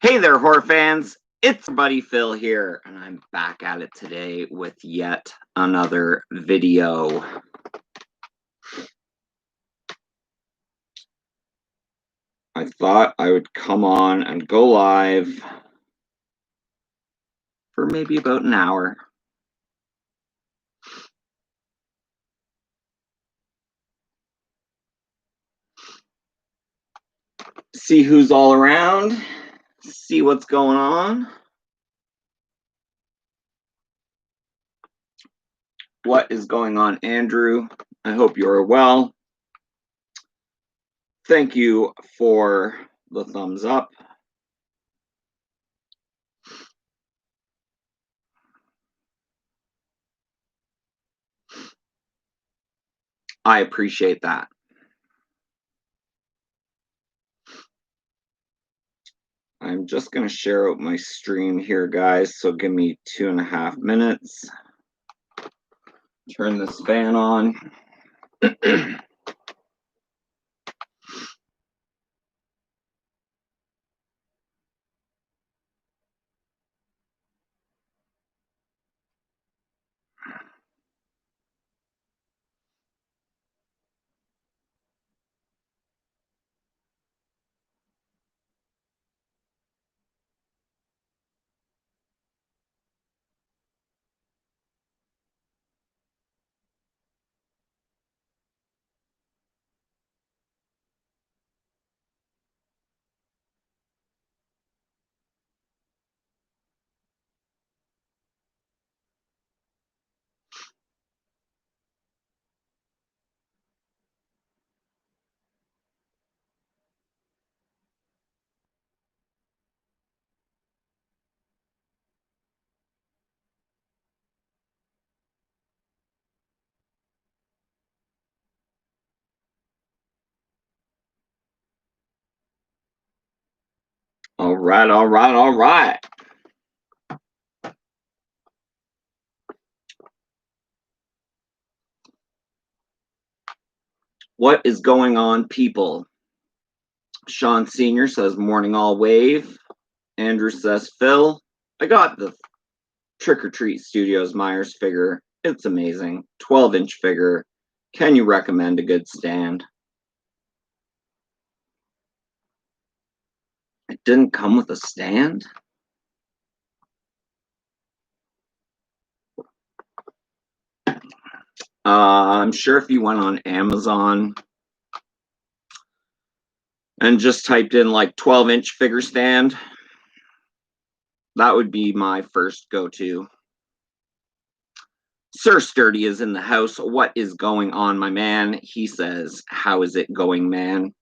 Hey there, horror fans. It's buddy Phil here, and I'm back at it today with yet another video. I thought I would come on and go live for maybe about an hour. See who's all around, see what's going on. What is going on, Andrew? I hope you are well. Thank you for the thumbs up. I appreciate that. I'm just going to share out my stream here, guys, so give me 2.5 minutes. Turn this fan on. All right, all right, all right. What is going on, people? Sean Sr. says, morning all wave. Andrew says, Phil, I got the Trick or Treat Studios Myers figure. It's amazing. 12-inch figure. Can you recommend a good stand? It didn't come with a stand? I'm sure if you went on Amazon and just typed in like 12-inch figure stand, that would be my first go-to. Sir Sturdy is in the house. What is going on, my man? He says, how is it going, man?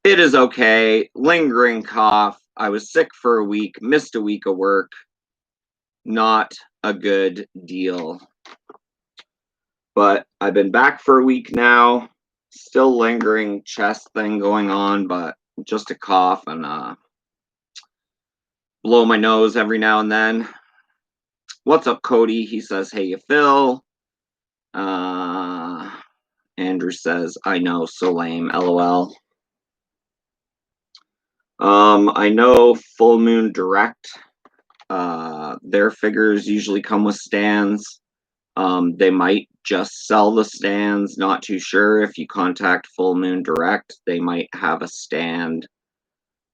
It is okay. Lingering cough. I was sick for a week, missed a week of work. Not a good deal. But I've been back for a week now. Still lingering chest thing going on, but just a cough and blow my nose every now and then. What's up, Cody? He says, hey, you Phil. Andrew says, I know, so lame, LOL. I know Full Moon Direct, their figures usually come with stands. They might just sell the stands, not too sure. If you contact Full Moon Direct, they might have a stand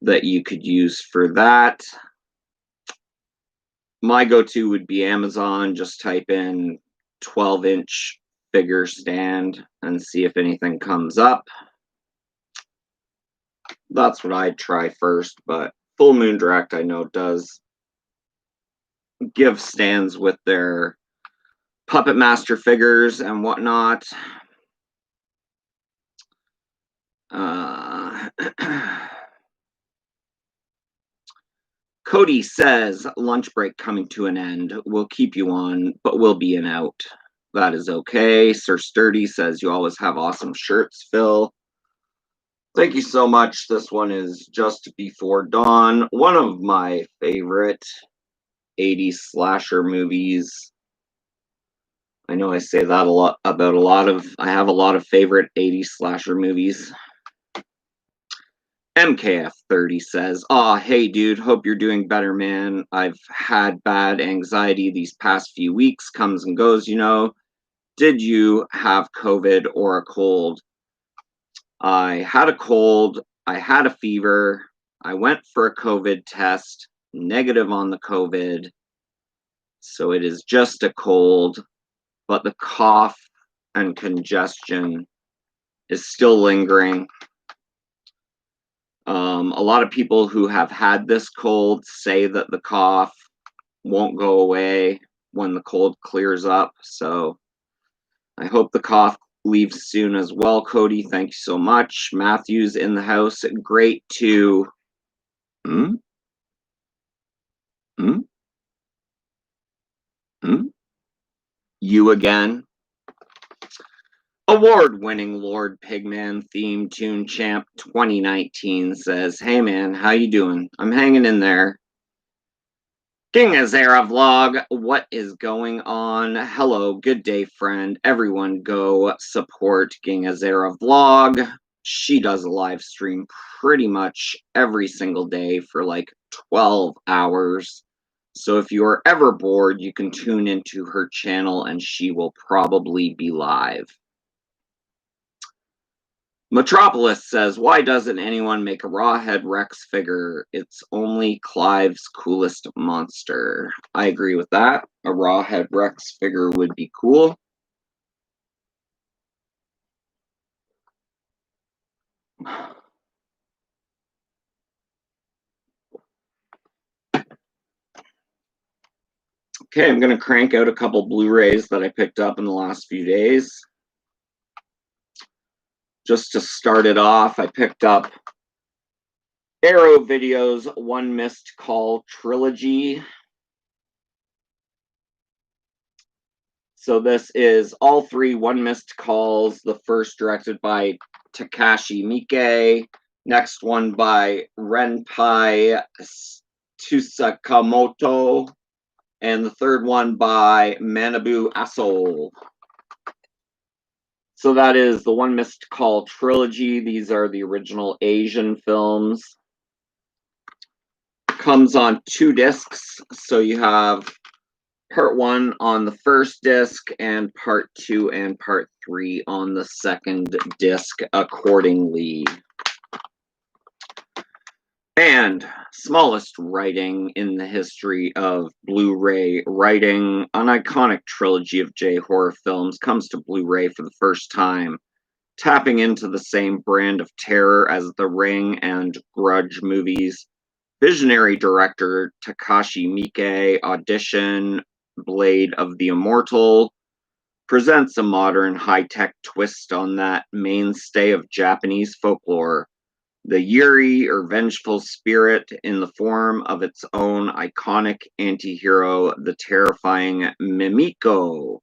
that you could use for that. My go-to would be Amazon. Just type in 12-inch figure stand and see if anything comes up. That's what I'd try first, but Full Moon Direct I know does give stands with their Puppet Master figures and whatnot. Cody says, lunch break coming to an end. We'll keep you on, but we'll be in out. That is okay. Sir Sturdy says, you always have awesome shirts, Phil. Thank you so much. This one is Just Before Dawn, one of my favorite 80s slasher movies. I know I say that a lot about I have a lot of favorite 80s slasher movies. MKF30 says, "Aw, hey dude, hope you're doing better, man. I've had bad anxiety these past few weeks, comes and goes, you know. Did you have COVID or a cold?" I had a cold, I had a fever, I went for a COVID test, negative on the COVID, so it is just a cold, but the cough and congestion is still lingering. A lot of people who have had this cold say that the cough won't go away when the cold clears up. So I hope the cough leaves soon as well, Cody. Thank you so much. Matthew's in the house. Great to. Hmm? Hmm? Hmm? You again. Award-winning Lord Pigman theme tune champ 2019 says, "Hey man, how you doing? I'm hanging in there. King Azera vlog, what is going on? Hello, good day, friend. Everyone go support King Azera vlog. She does a live stream pretty much every single day for like 12 hours. So if you are ever bored, you can tune into her channel and she will probably be live." Metropolis says, "Why doesn't anyone make a Rawhead Rex figure? It's only Clive's coolest monster." I agree with that. A Rawhead Rex figure would be cool. Okay, I'm going to crank out a couple Blu-rays that I picked up in the last few days. Just to start it off, I picked up Arrow Video's One Missed Call trilogy. So this is all three One Missed Calls. The first directed by Takashi Miike. Next one by Renpai Tsusakamoto. And the third one by Manabu Aso. So that is the One Missed Call trilogy. These are the original Asian films. Comes on 2 discs. So you have part 1 on the first disc and part 2 and part 3 on the second disc accordingly. And smallest writing in the history of Blu-ray writing, an iconic trilogy of J-horror films comes to Blu-ray for the first time, tapping into the same brand of terror as The Ring and Grudge movies. Visionary director Takashi Miike Audition Blade of the Immortal presents a modern high-tech twist on that mainstay of Japanese folklore. The Yuri, or vengeful spirit, in the form of its own iconic anti-hero, the terrifying Mimiko.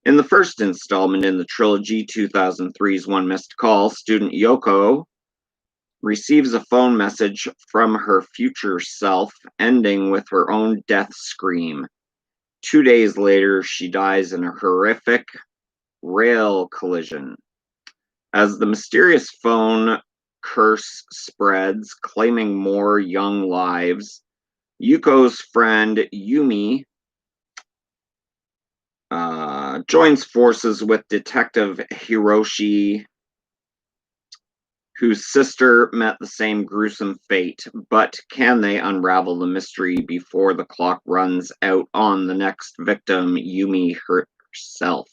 In the first installment in the trilogy, 2003's One Missed Call, student Yoko receives a phone message from her future self, ending with her own death scream. 2 days later, she dies in a horrific rail collision. As the mysterious phone curse spreads, claiming more young lives, Yuko's friend Yumi joins forces with Detective Hiroshi, whose sister met the same gruesome fate. But can they unravel the mystery before the clock runs out on the next victim, Yumi herself?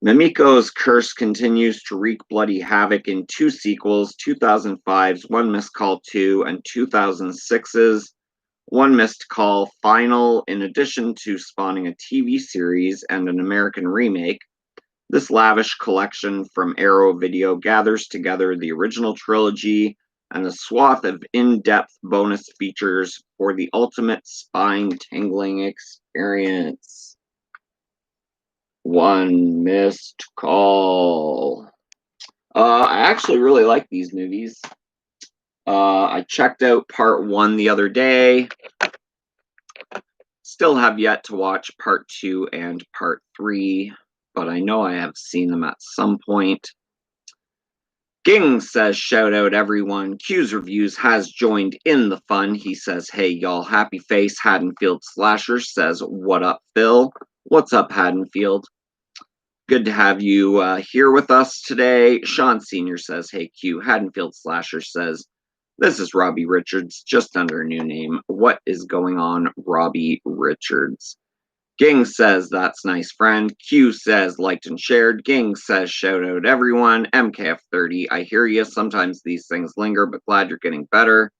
Mimiko's curse continues to wreak bloody havoc in 2 sequels, 2005's One Missed Call 2 and 2006's One Missed Call Final. In addition to spawning a TV series and an American remake, this lavish collection from Arrow Video gathers together the original trilogy and a swath of in-depth bonus features for the ultimate spine-tingling experience. One Missed Call. I actually really like these movies. I checked out part 1 the other day. Still have yet to watch part 2 and part 3, but I know I have seen them at some point. Ging says, shout out everyone. Q's Reviews has joined in the fun. He says, hey y'all, happy face. Haddonfield Slasher says, what up, Phil? What's up, Haddonfield? Good to have you here with us today. Sean Sr. says, hey Q. Haddonfield Slasher says, this is Robbie Richards, just under a new name. What is going on, Robbie Richards? Ging says, that's nice, friend. Q says, liked and shared. Ging says, shout out everyone. MKF30, I hear you. Sometimes these things linger, but glad you're getting better.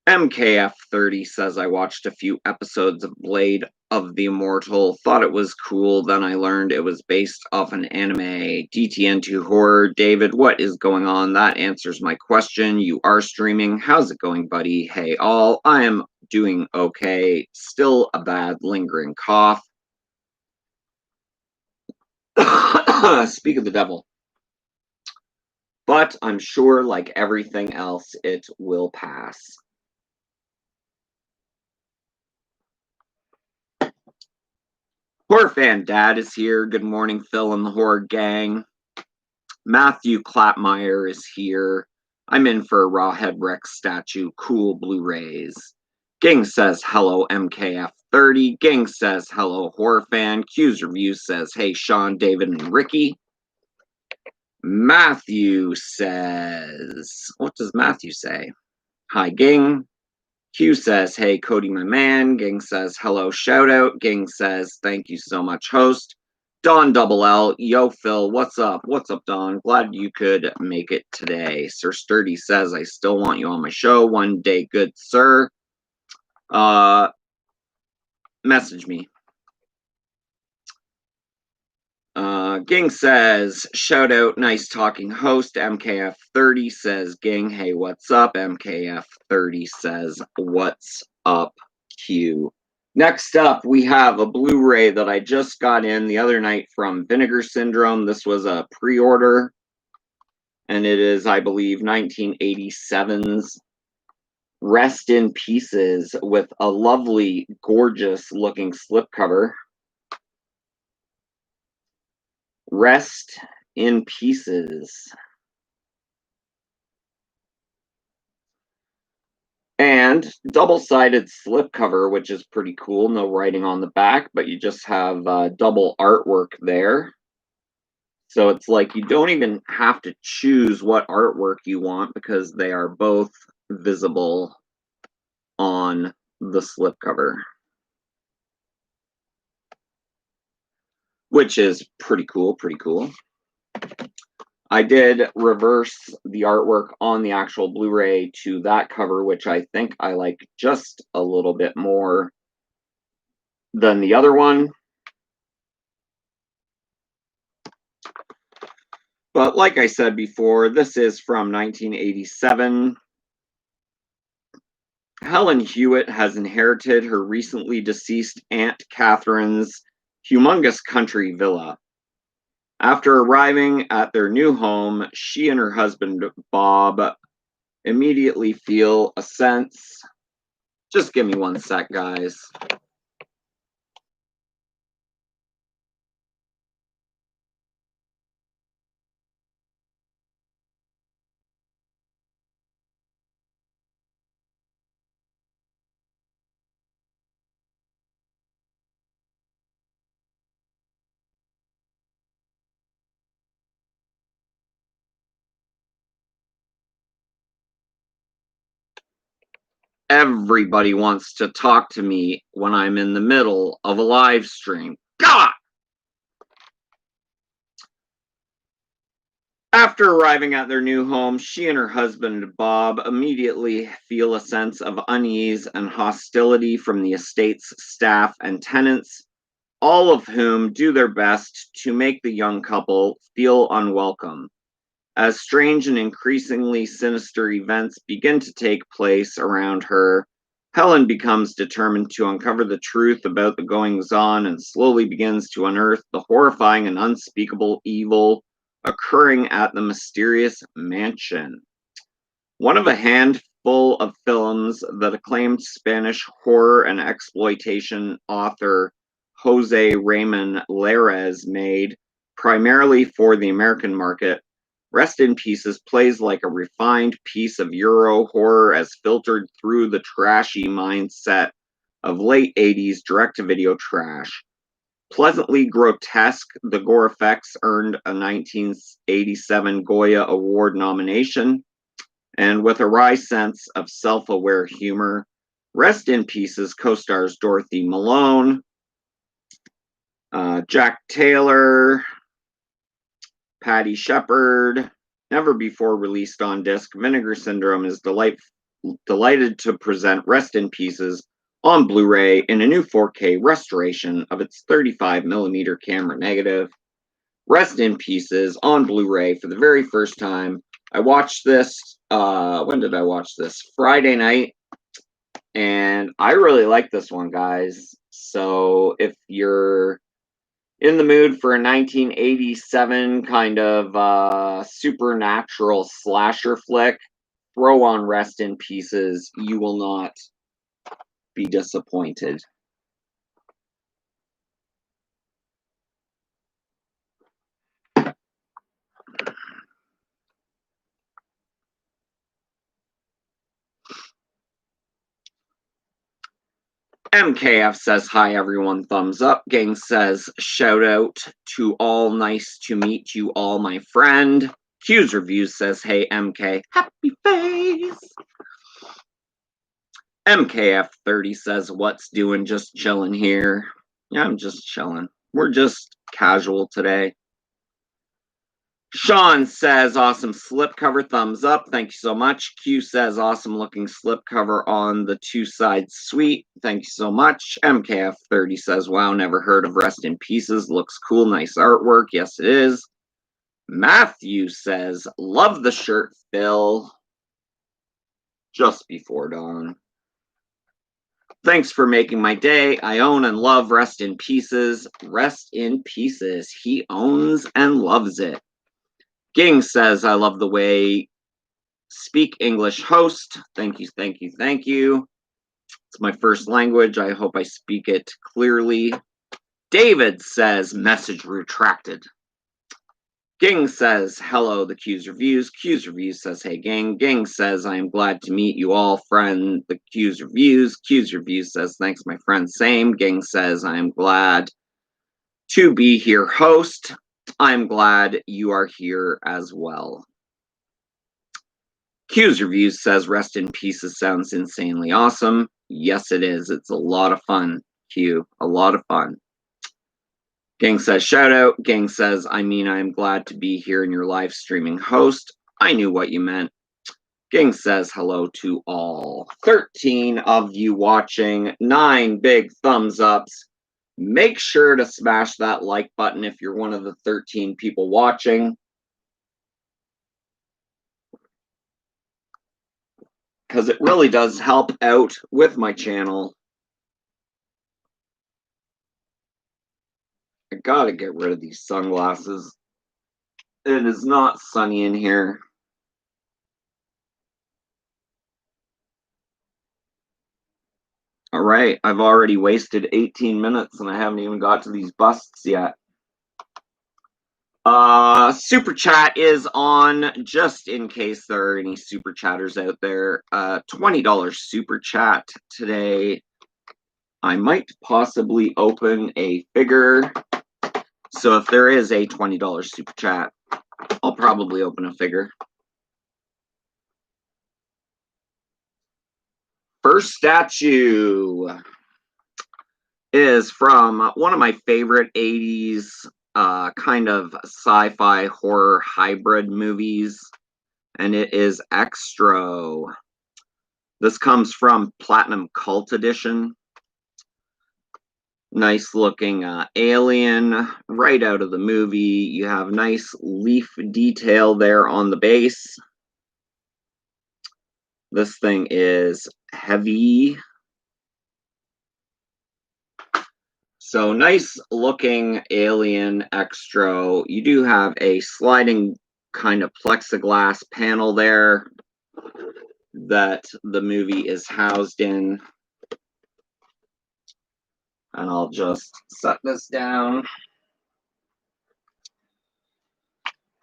MKF30 says, I watched a few episodes of Blade of the Immortal, thought it was cool, then I learned it was based off an anime. DTN2 Horror. David, what is going on? That answers my question. You are streaming. How's it going, buddy? Hey all, I am doing okay. Still a bad lingering cough. Speak of the devil. But I'm sure, like everything else, it will pass. Horror Fan Dad is here. Good morning, Phil and the Horror Gang. Matthew Clapmeyer is here. I'm in for a Rawhead Rex statue. Cool Blu-rays. Ging says, hello, MKF30. Ging says, hello, Horror Fan. Q's Review says, hey, Sean, David, and Ricky. Matthew says, what does Matthew say? Hi, Ging. Q says, hey, Cody, my man. Ging says, hello, shout out. Ging says, thank you so much, host. Don Double L, yo, Phil, what's up? What's up, Don? Glad you could make it today. Sir Sturdy says, I still want you on my show one day, good sir. Message me. Ging says, shout out, nice talking host. MKF30 says, Ging, hey, what's up? MKF30 says, what's up, Q? Next up, we have a Blu-ray that I just got in the other night from Vinegar Syndrome. This was a pre-order, and it is, I believe, 1987's Rest in Pieces with a lovely, gorgeous-looking slipcover. Rest in Pieces. And double-sided slipcover, which is pretty cool. No writing on the back, but you just have double artwork there. So it's like you don't even have to choose what artwork you want because they are both visible on the slipcover, which is pretty cool, pretty cool. I did reverse the artwork on the actual Blu-ray to that cover, which I think I like just a little bit more than the other one. But like I said before, this is from 1987. Helen Hewitt has inherited her recently deceased Aunt Catherine's humongous country villa. After arriving at their new home, she and her husband, Bob, immediately feel a sense. Just give me one sec, guys. Everybody wants to talk to me when I'm in the middle of a live stream. God! After arriving at their new home, she and her husband, Bob, immediately feel a sense of unease and hostility from the estate's staff and tenants, all of whom do their best to make the young couple feel unwelcome. As strange and increasingly sinister events begin to take place around her, Helen becomes determined to uncover the truth about the goings-on and slowly begins to unearth the horrifying and unspeakable evil occurring at the mysterious mansion. One of a handful of films that acclaimed Spanish horror and exploitation author Jose Ramon Larez made primarily for the American market, Rest in Pieces plays like a refined piece of Euro horror as filtered through the trashy mindset of late 80s direct-to-video trash. Pleasantly grotesque, the gore effects earned a 1987 Goya Award nomination, and with a wry sense of self-aware humor, Rest in Pieces co-stars Dorothy Malone, Jack Taylor, Patty Shepard. Never before released on disc, Vinegar Syndrome is delighted to present Rest in Pieces on Blu-ray in a new 4K restoration of its 35mm camera negative. Rest in Pieces on Blu-ray for the very first time. I watched this, when did I watch this? Friday night, and I really like this one, guys. So if you're in the mood for a 1987 kind of supernatural slasher flick, throw on Rest in Pieces. You will not be disappointed. MKF says, hi everyone, thumbs up. Gang says, shout out to all, nice to meet you all, my friend. Q's Reviews says, hey MK, happy face. MKF30 says, what's doing, just chilling here. Yeah, I'm just chilling. We're just casual today. Sean says, awesome slipcover, thumbs up. Thank you so much. Q says, awesome looking slipcover on the two-side suite. Thank you so much. MKF30 says, wow, never heard of Rest in Pieces. Looks cool, nice artwork. Yes, it is. Matthew says, love the shirt, Phil. Just before dawn. Thanks for making my day. I own and love Rest in Pieces. Rest in Pieces. He owns and loves it. Ging says, I love the way speak English host. Thank you, thank you, thank you. It's my first language. I hope I speak it clearly. David says, message retracted. Ging says, hello, the Q's Reviews. Q's Reviews says, hey, gang. Ging says, I am glad to meet you all, friend, the Q's Reviews. Q's Reviews says, thanks, my friend, same. Ging says, I am glad to be here, host. I'm glad you are here as well. Q's Reviews says, rest in pieces sounds insanely awesome. Yes, it is. It's a lot of fun, Q. A lot of fun. Gang says, shout out. Gang says, I mean, I'm glad to be here in your live streaming host. I knew what you meant. Gang says, hello to all. 13 of you watching. 9 big thumbs ups. Make sure to smash that like button if you're one of the 13 people watching. Because it really does help out with my channel. I gotta get rid of these sunglasses. It is not sunny in here. All right, I've already wasted 18 minutes and I haven't even got to these busts yet. Super chat is on, just in case there are any super chatters out there. $20 super chat today. I might possibly open a figure. So if there is a $20 super chat, I'll probably open a figure. First statue is from one of my favorite 80s kind of sci-fi horror hybrid movies, and it is Extra. This comes from Platinum Cult Edition. Nice looking alien right out of the movie. You have nice leaf detail there on the base. This thing is heavy. So nice looking alien Extra. You do have a sliding kind of plexiglass panel there that the movie is housed in. And I'll just set this down.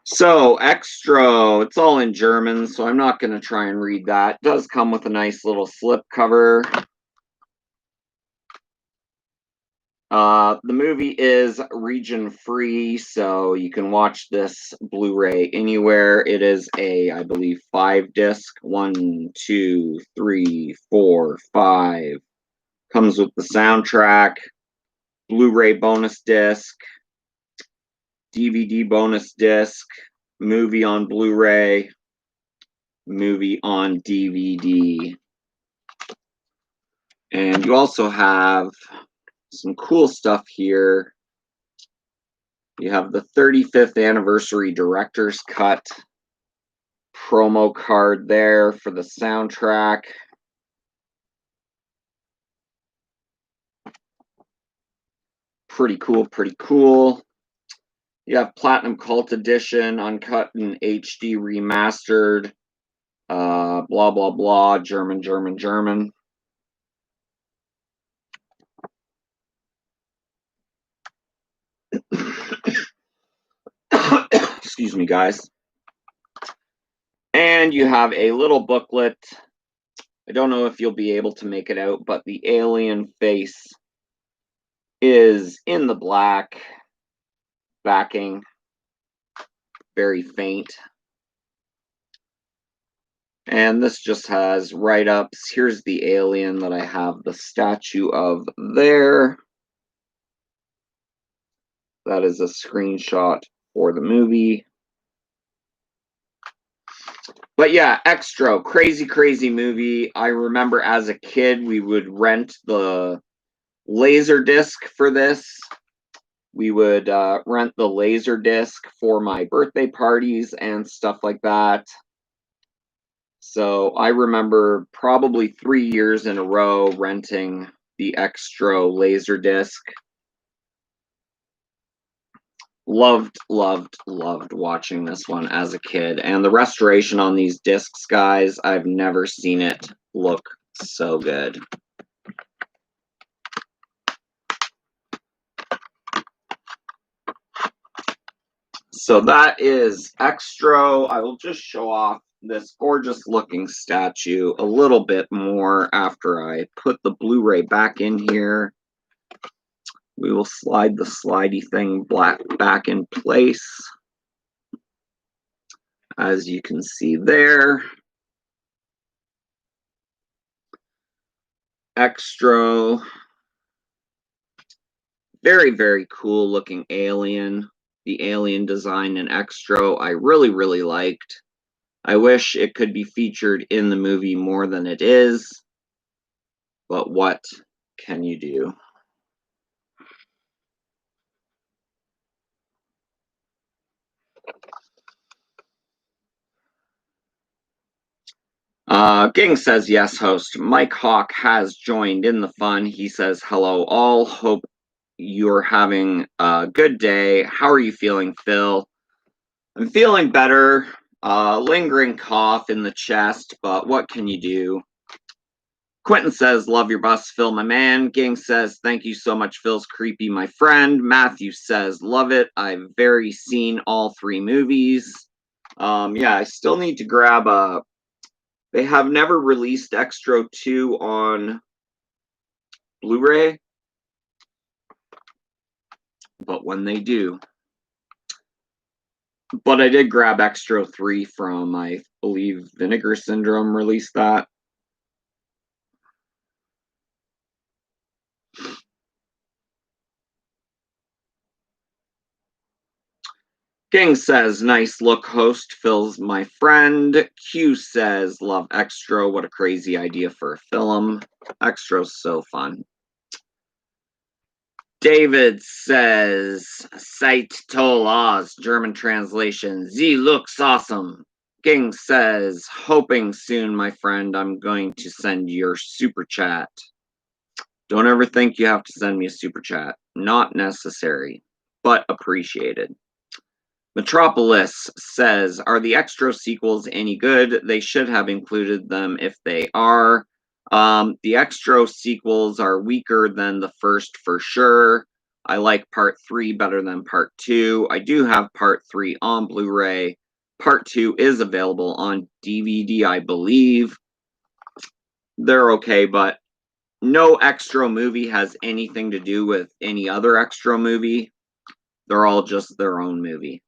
So, extra, it's all in German, so I'm not going to try and read that. It does come with a nice little slip cover. The movie is region free, so you can watch this Blu-ray anywhere. It is I believe, 5-disc. 1, 2, 3, 4, 5. Comes with the soundtrack, Blu-ray bonus disc, DVD bonus disc, movie on Blu-ray, movie on DVD. And you also have some cool stuff here. You have the 35th anniversary director's cut promo card there for the soundtrack. Pretty cool, pretty cool. You have Platinum Cult Edition, uncut and HD remastered. Blah, blah, blah, German, German, German. Excuse me, guys. And you have a little booklet. I don't know if you'll be able to make it out, but the alien face is in the black backing, very faint. And this just has write-ups. Here's the alien that I have the statue of there. That is a screenshot for the movie. But yeah, Extra, crazy, crazy movie. I remember as a kid, we would rent the laser disc for this. We would rent the laser disc for my birthday parties and stuff like that. So I remember probably 3 years in a row renting the Extra laser disc. Loved, loved, loved watching this one as a kid. And the restoration on these discs, guys, I've never seen it look so good. So that is Extra. I will just show off this gorgeous looking statue a little bit more after I put the Blu-ray back in here. We will slide the slidey thing back in place. As you can see there. Extra. Very, very cool looking alien. The alien design in Extra I really, really liked. I wish it could be featured in the movie more than it is. But what can you do? Ging says, yes, host. Mike Hawk has joined in the fun. He says, hello, all. Hope you're having a good day. How are you feeling, Phil? I'm feeling better. Lingering cough in the chest, but what can you do? Quentin says, love your bus, Phil, my man. Ging says, thank you so much, Phil's creepy, my friend. Matthew says, love it. I've very seen all 3 movies. Yeah, I still need to grab a... They have never released Extra 2 on Blu-ray, but when they do. But I did grab Extra 3 from, I believe, Vinegar Syndrome released that. King says, nice look, host. Phil's my friend. Q says, love Extra. What a crazy idea for a film. Extra's so fun. David says, Seit Toll Oz, German translation. Z looks awesome. King says, hoping soon, my friend, I'm going to send your super chat. Don't ever think you have to send me a super chat. Not necessary, but appreciated. Metropolis says, are the Extra sequels any good? They should have included them if they are. The Extra sequels are weaker than the first for sure. I like part 3 better than part 2. I do have part 3 on Blu-ray. Part 2 is available on DVD, I believe. They're okay, but no extra movie has anything to do with any other extra movie. They're all just their own movie.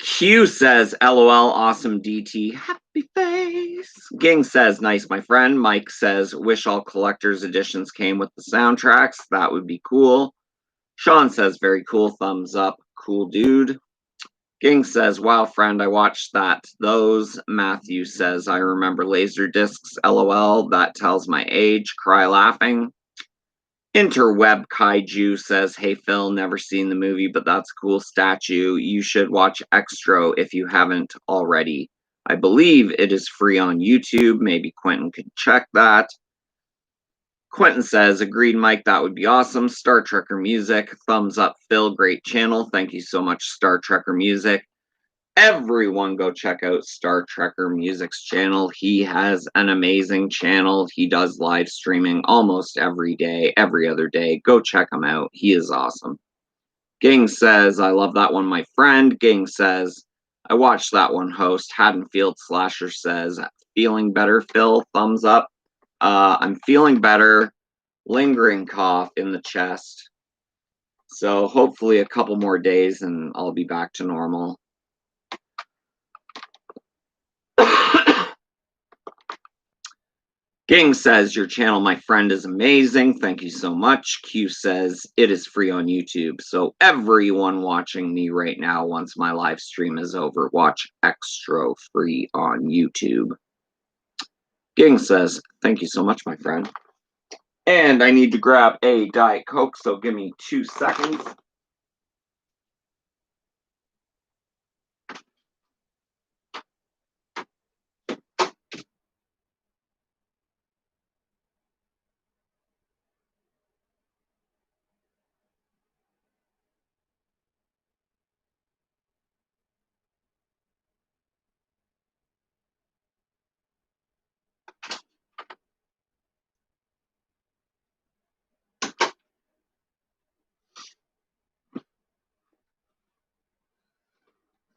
Q says, LOL, awesome DT, happy face. Ging says, nice, my friend. Mike says, wish all collector's editions came with the soundtracks. That would be cool. Sean says, very cool, thumbs up, cool dude. Ging says, wow, friend, I watched that. Those. Matthew says, I remember laser discs, LOL, that tells my age, cry laughing. Interweb Kaiju says, hey Phil, never seen the movie, but that's a cool statue. You should watch Extra if you haven't already. I believe it is free on YouTube. Maybe Quentin could check that. Quentin says, agreed, Mike, that would be awesome. Star Trekker Music, thumbs up, Phil, great channel. Thank you so much, Star Trekker Music. Everyone go check out Star Trekker Music's channel. He has an amazing channel. He does live streaming almost every day, every other day. Go check him out. He is awesome. Ging says, I love that one, my friend. Ging says, I watched that one, host. Haddonfield Slasher says, feeling better, Phil? Thumbs up. I'm feeling better. Lingering cough in the chest. So hopefully a couple more days and I'll be back to normal. Ging says, your channel, my friend, is amazing. Thank you so much. Q says, it is free on YouTube. So everyone watching me right now, once my live stream is over, watch Extra free on YouTube. Ging says, thank you so much, my friend. And I need to grab a Diet Coke, so give me 2 seconds.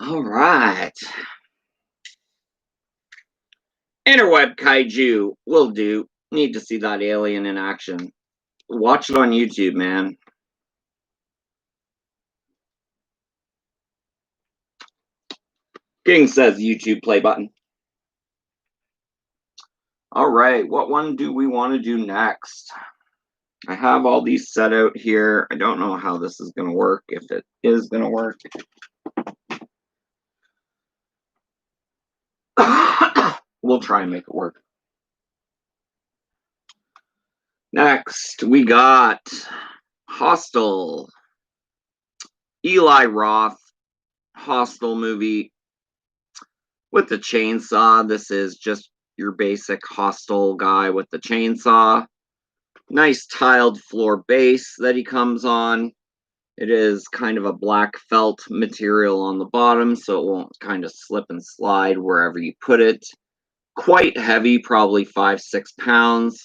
All right. Interweb Kaiju will do. Need to see that alien in action. Watch it on YouTube, man. King says YouTube play button. All right, what one do we want to do next? I have all these set out here. I don't know how this is going to work, if it is going to work. We'll try and make it work. Next, we got Hostel. Eli Roth, Hostel movie with the chainsaw. This is just your basic Hostel guy with the chainsaw. Nice tiled floor base that he comes on. It is kind of a black felt material on the bottom, so it won't kind of slip and slide wherever you put it. Quite heavy, probably 5-6 pounds.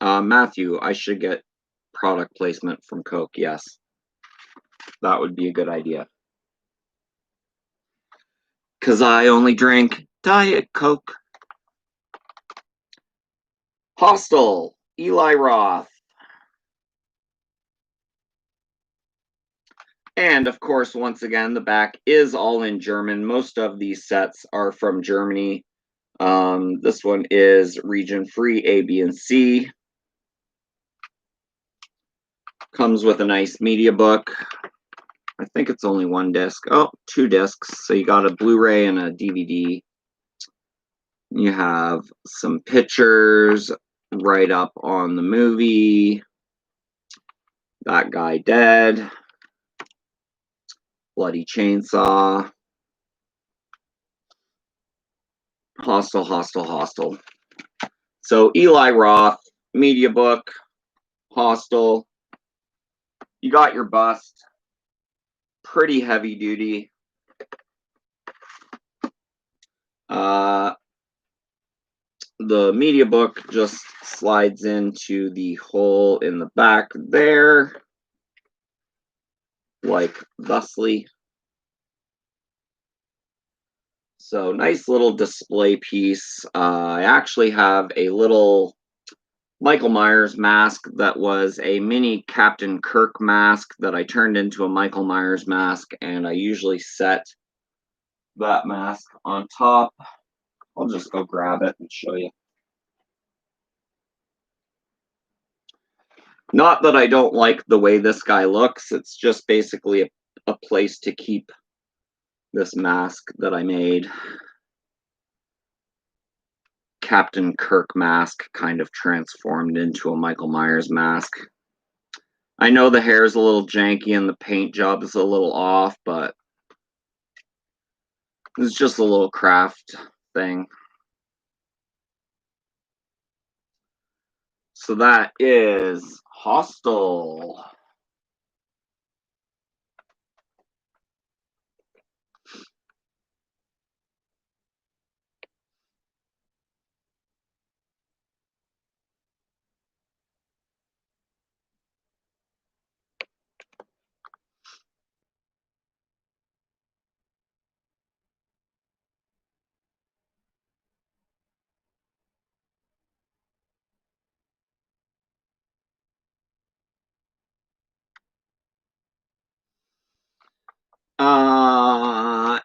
Matthew, I should get product placement from Coke. Yes, that would be a good idea. Because I only drink Diet Coke. Hostel, Eli Roth. And of course, once again, the back is all in German. Most of these sets are from Germany. This one is region free, A, B, and C. Comes with a nice media book. I think it's only 1 disc. Oh, 2 discs. So you got a Blu-ray and a DVD. You have some pictures right up on the movie. That guy dead. Bloody chainsaw. Hostel, Hostel, Hostel. So Eli Roth, media book, Hostel. You got your bust. Pretty heavy duty. the media book just slides into the hole in the back there, like thusly. So nice little display piece. I actually have a little Michael Myers mask that was a mini Captain Kirk mask that I turned into a Michael Myers mask, and I usually set that mask on top. I'll just go grab it and show you. Not that I don't like the way this guy looks, it's just basically a place to keep this mask that I made. Captain Kirk mask kind of transformed into a Michael Myers mask. I know the hair is a little janky and the paint job is a little off, but it's just a little craft thing. So that is Hostel.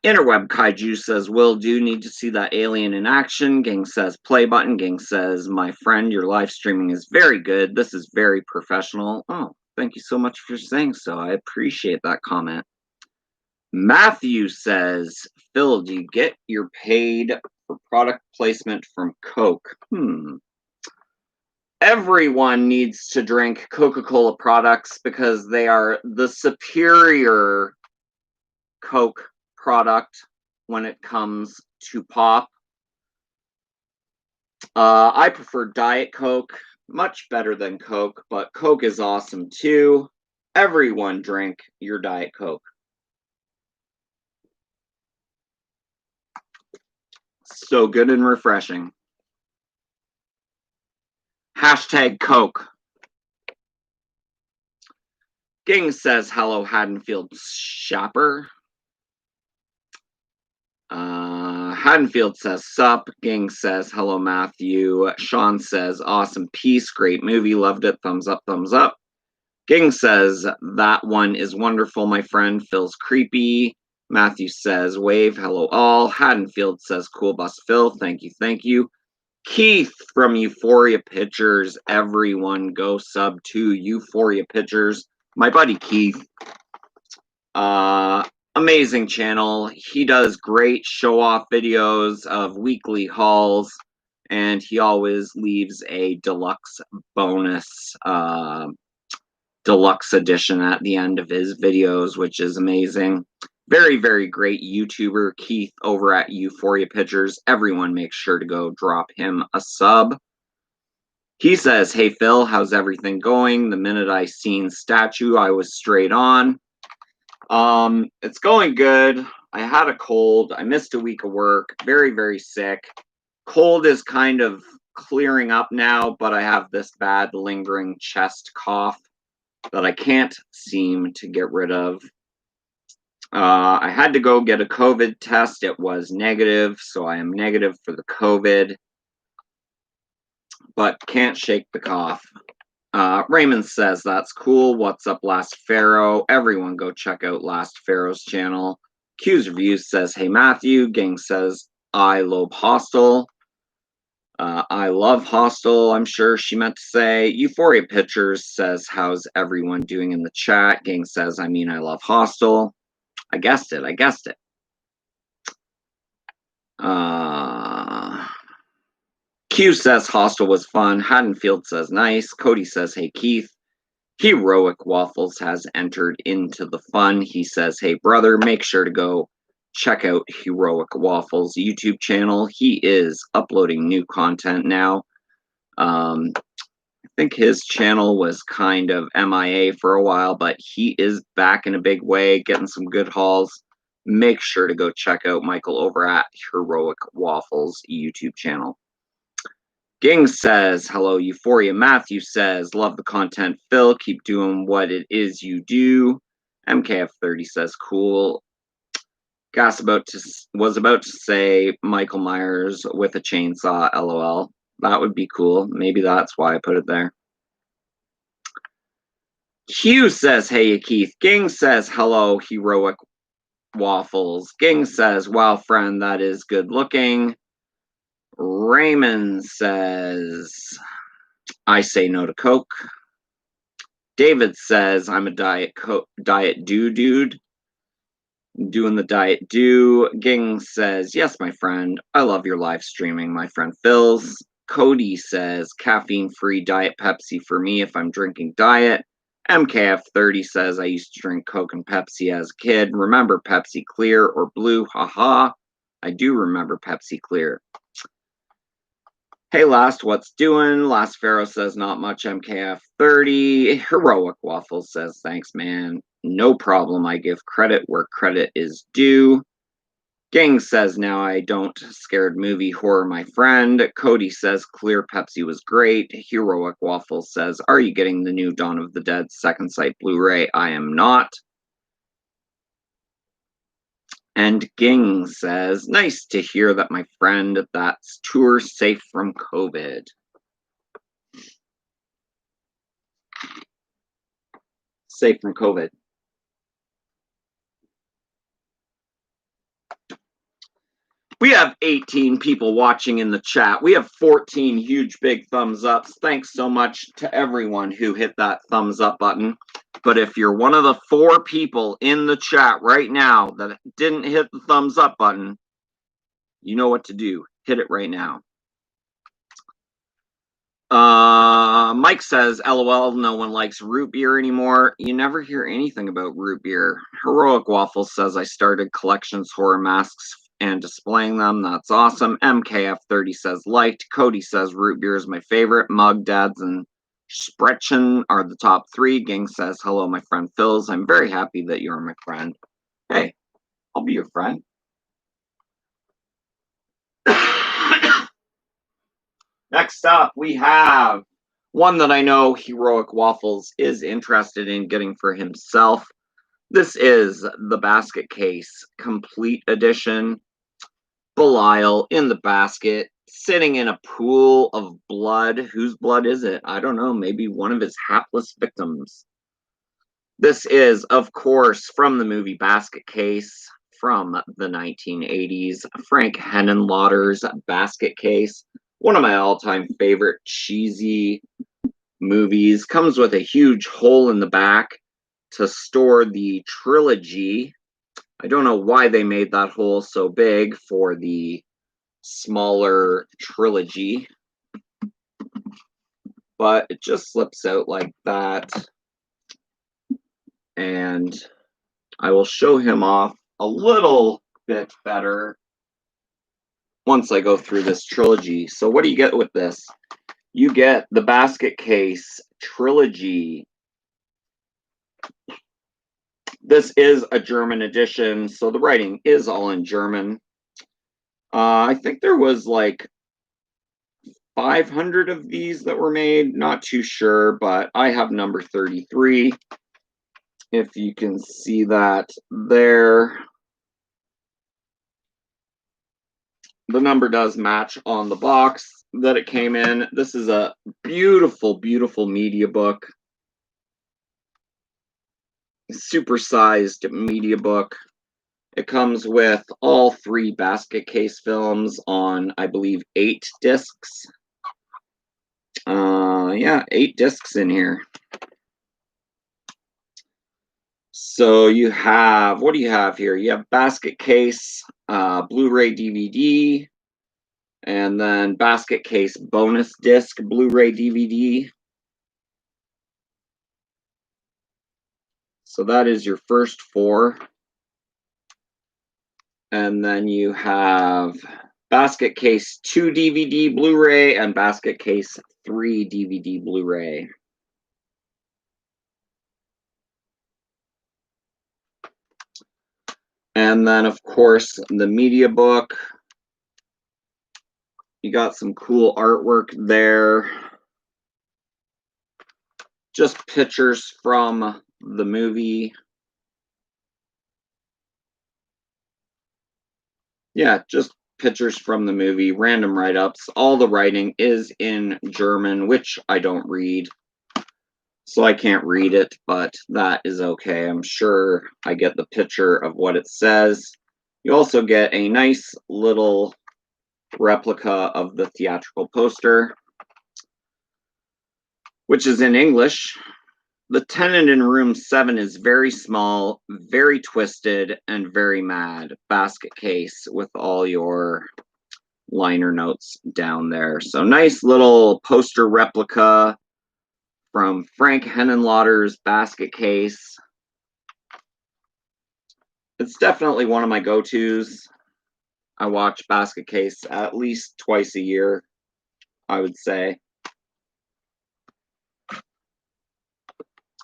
Interweb Kaiju says, Will do need to see that alien in action. Gang says, play button. Gang says, my friend, your live streaming is very good. This is very professional. Oh, thank you so much for saying so. I appreciate that comment. Matthew says, Phil, do you get your paid for product placement from Coke? Everyone needs to drink Coca-Cola products because they are the superior Coke product when it comes to pop. I prefer Diet Coke, much better than Coke, but Coke is awesome too. Everyone drink your Diet Coke. So good and refreshing. Hashtag Coke. Ging says, hello, Haddonfield shopper. Haddonfield says, sup. Ging says, hello, Matthew. Sean says, awesome piece, great movie, loved it, thumbs up, thumbs up. Ging says, that one is wonderful, my friend. Phil's creepy. Matthew says, wave, hello all. Haddonfield says, cool bus, Phil, thank you, thank you. Keith from Euphoria Pictures, everyone go sub to Euphoria Pictures. My buddy Keith, amazing channel. He does great show-off videos of weekly hauls, and he always leaves a deluxe bonus deluxe edition at the end of his videos, which is amazing. Very, very great YouTuber, Keith, over at Euphoria Pictures. Everyone make sure to go drop him a sub. He says, hey, Phil, how's everything going? The minute I seen statue, I was straight on. It's going good. I had a cold. I missed a week of work. Very, very sick. Cold is kind of clearing up now, but I have this bad lingering chest cough that I can't seem to get rid of. I had to go get a COVID test. It was negative, so I am negative for the COVID, but can't shake the cough. Raymond says, that's cool. What's up, Last Pharaoh? Everyone go check out Last Pharaoh's channel. Q's Reviews says, hey, Matthew. Gang says, I lobe Hostel. I love Hostel, I'm sure she meant to say. Euphoria Pictures says, how's everyone doing in the chat? Gang says, I mean, I love Hostel. I guessed it. Q says, Hostel was fun. Haddonfield says, nice. Cody says, hey, Keith. Heroic Waffles has entered into the fun. He says, hey, brother, make sure to go check out Heroic Waffles' YouTube channel. He is uploading new content now. I think his channel was kind of MIA for a while, but he is back in a big way, getting some good hauls. Make sure to go check out Michael over at Heroic Waffles' YouTube channel. Ging says, hello, Euphoria. Matthew says, love the content, Phil. Keep doing what it is you do. MKF30 says, cool. Gas was about to say Michael Myers with a chainsaw, lol. That would be cool. Maybe that's why I put it there. Hugh says, hey, Keith. Ging says, hello, heroic waffles. Ging says, wow, friend, that is good looking. Raymond says, I say no to Coke. David says, I'm a diet dude. Doing the diet do. Ging says, yes, my friend. I love your live streaming, my friend Phil's. Cody says, caffeine-free Diet Pepsi for me if I'm drinking diet. MKF30 says, I used to drink Coke and Pepsi as a kid. Remember Pepsi Clear or Blue? Haha. I do remember Pepsi Clear. Hey, Last, what's doing? Last Pharaoh says, not much. MKF30. Heroic Waffles says, thanks, man. No problem. I give credit where credit is due. Gang says, now I don't. Scared movie horror, my friend. Cody says, Clear Pepsi was great. Heroic Waffles says, are you getting the new Dawn of the Dead Second Sight Blu-ray? I am not. And Ging says, nice to hear that, my friend. That's tour safe from COVID. Safe from COVID. We have 18 people watching in the chat. We have 14 huge big thumbs ups. Thanks so much to everyone who hit that thumbs up button. But if you're one of the 4 people in the chat right now that didn't hit the thumbs up button, you know what to do. Hit it right now. Mike says, LOL, no one likes root beer anymore. You never hear anything about root beer. Heroic Waffles says, I started collections horror masks and displaying them. That's awesome. MKF30 says, liked. Cody says, root beer is my favorite. Mug Dads and Sprechen are the top 3. Gang says, hello, my friend Phil's. I'm very happy that you're my friend. Hey, I'll be your friend. Next up, we have one that I know Heroic Waffles is interested in getting for himself. This is the Basket Case Complete Edition. Belial in the basket, sitting in a pool of blood. Whose blood is it? I don't know. Maybe one of his hapless victims. This is, of course, from the movie Basket Case from the 1980s. Frank Henenlotter's Basket Case. One of my all-time favorite cheesy movies. Comes with a huge hole in the back to store the trilogy. I don't know why they made that hole so big for the smaller trilogy, but it just slips out like that. And I will show him off a little bit better once I go through this trilogy. So what do you get with this? You get the Basket Case trilogy. This is a German edition, so the writing is all in German. I think there was like 500 of these that were made. Not too sure, but I have number 33. If you can see that there. The number does match on the box that it came in. This is a beautiful, beautiful media book. Supersized media book. It comes with all 3 Basket Case films on, I believe, 8 discs. Yeah, 8 discs in here. So you have, what do you have here? You have Basket Case, Blu-ray DVD, and then Basket Case bonus disc Blu-ray DVD. So that is your first 4. And then you have Basket Case 2 DVD Blu-ray and Basket Case 3 DVD Blu-ray. And then, of course, the media book. You got some cool artwork there. Just pictures from the movie. Yeah, just pictures from the movie, random write-ups. All the writing is in German, which I don't read, so I can't read it, but that is okay. I'm sure I get the picture of what it says. You also get a nice little replica of the theatrical poster, which is in English. The tenant in room 7 is very small, very twisted, and very mad. Basket case with all your liner notes down there. So nice little poster replica from Frank Henenlotter's basket case. It's definitely one of my go-tos. I watch basket case at least twice a year, I would say.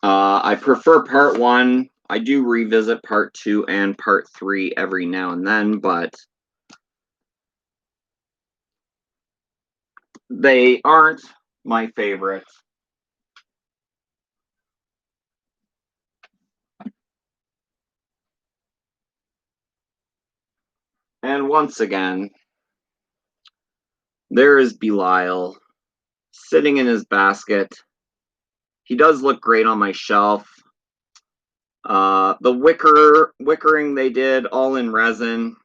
I prefer part 1. I do revisit part 2 and part 3 every now and then, but they aren't my favorite. And once again, there is Belial sitting in his basket. He does look great on my shelf. The wickering they did all in resin.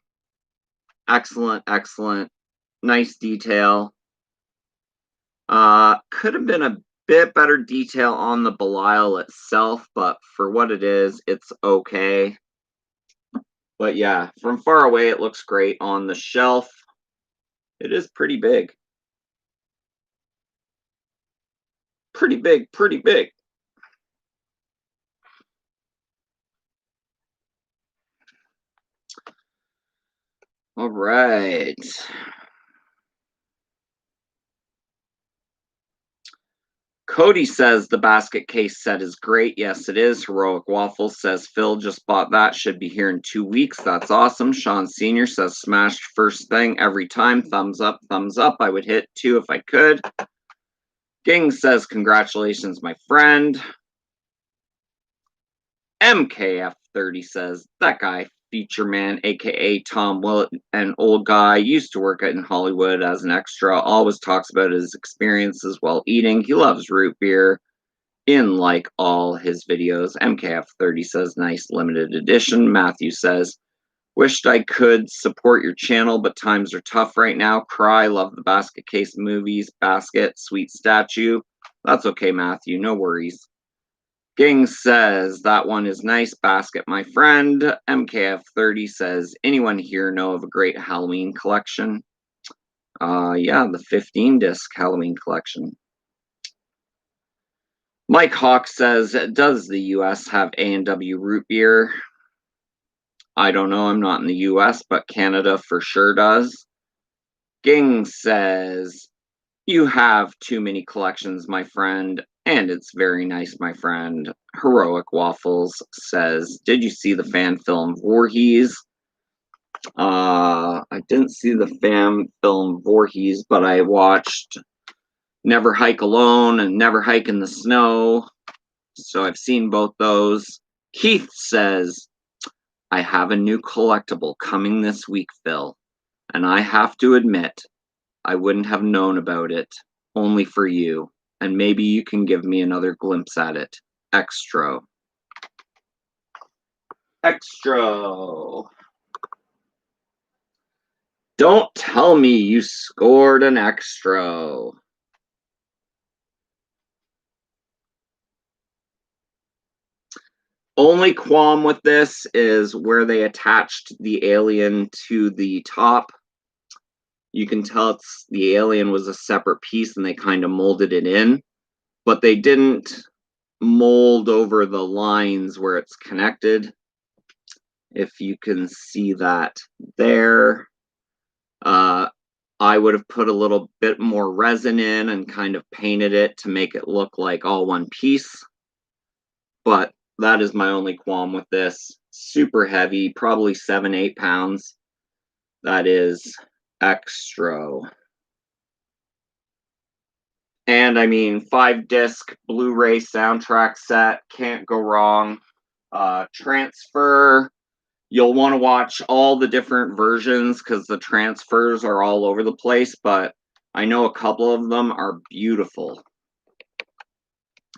Excellent, excellent. Nice detail. Could have been a bit better detail on the Belial itself, but for what it is, it's okay. But yeah, from far away, it looks great. On the shelf, it is pretty big. Pretty big, pretty big. All right. Cody says the basket case set is great. Yes, it is. Heroic Waffles says Phil just bought that. Should be here in 2 weeks. That's awesome. Sean Sr. says smashed first thing every time. Thumbs up, thumbs up. I would hit 2 if I could. Ging says congratulations, my friend. MKF30 says that guy, Feature Man, aka Tom Willett, an old guy, used to work in Hollywood as an extra, always talks about his experiences while eating. He loves root beer in like all his videos. MKF30 says nice limited edition. Matthew says wished I could support your channel, but times are tough right now. Cry, love the basket case movies. Basket, sweet statue. That's okay, Matthew, no worries. Ging says that one is nice. Basket, my friend. MKF30 says anyone here know of a great Halloween collection? Yeah, the 15-disc Halloween collection. Mike Hawk says, does the US have A&W root beer? I don't know. I'm not in the US, but Canada for sure does. Ging says, you have too many collections, my friend, and it's very nice, my friend. Heroic Waffles says, did you see the fan film Voorhees? I didn't see the fan film Voorhees, but I watched Never Hike Alone and Never Hike in the Snow. So I've seen both those. Keith says, I have a new collectible coming this week, Phil, and I have to admit, I wouldn't have known about it only for you, and maybe you can give me another glimpse at it. Extra. Extra. Don't tell me you scored an extra. Only qualm with this is where they attached the alien to the top. You can tell the alien was a separate piece and they kind of molded it in, but they didn't mold over the lines where it's connected. If you can see that there, I would have put a little bit more resin in and kind of painted it to make it look like all one piece. But that is my only qualm with this. Super heavy, probably 7-8 pounds. That is extra. And I mean, 5-disc Blu-ray soundtrack set, can't go wrong. Transfer, you'll want to watch all the different versions because the transfers are all over the place, but I know a couple of them are beautiful.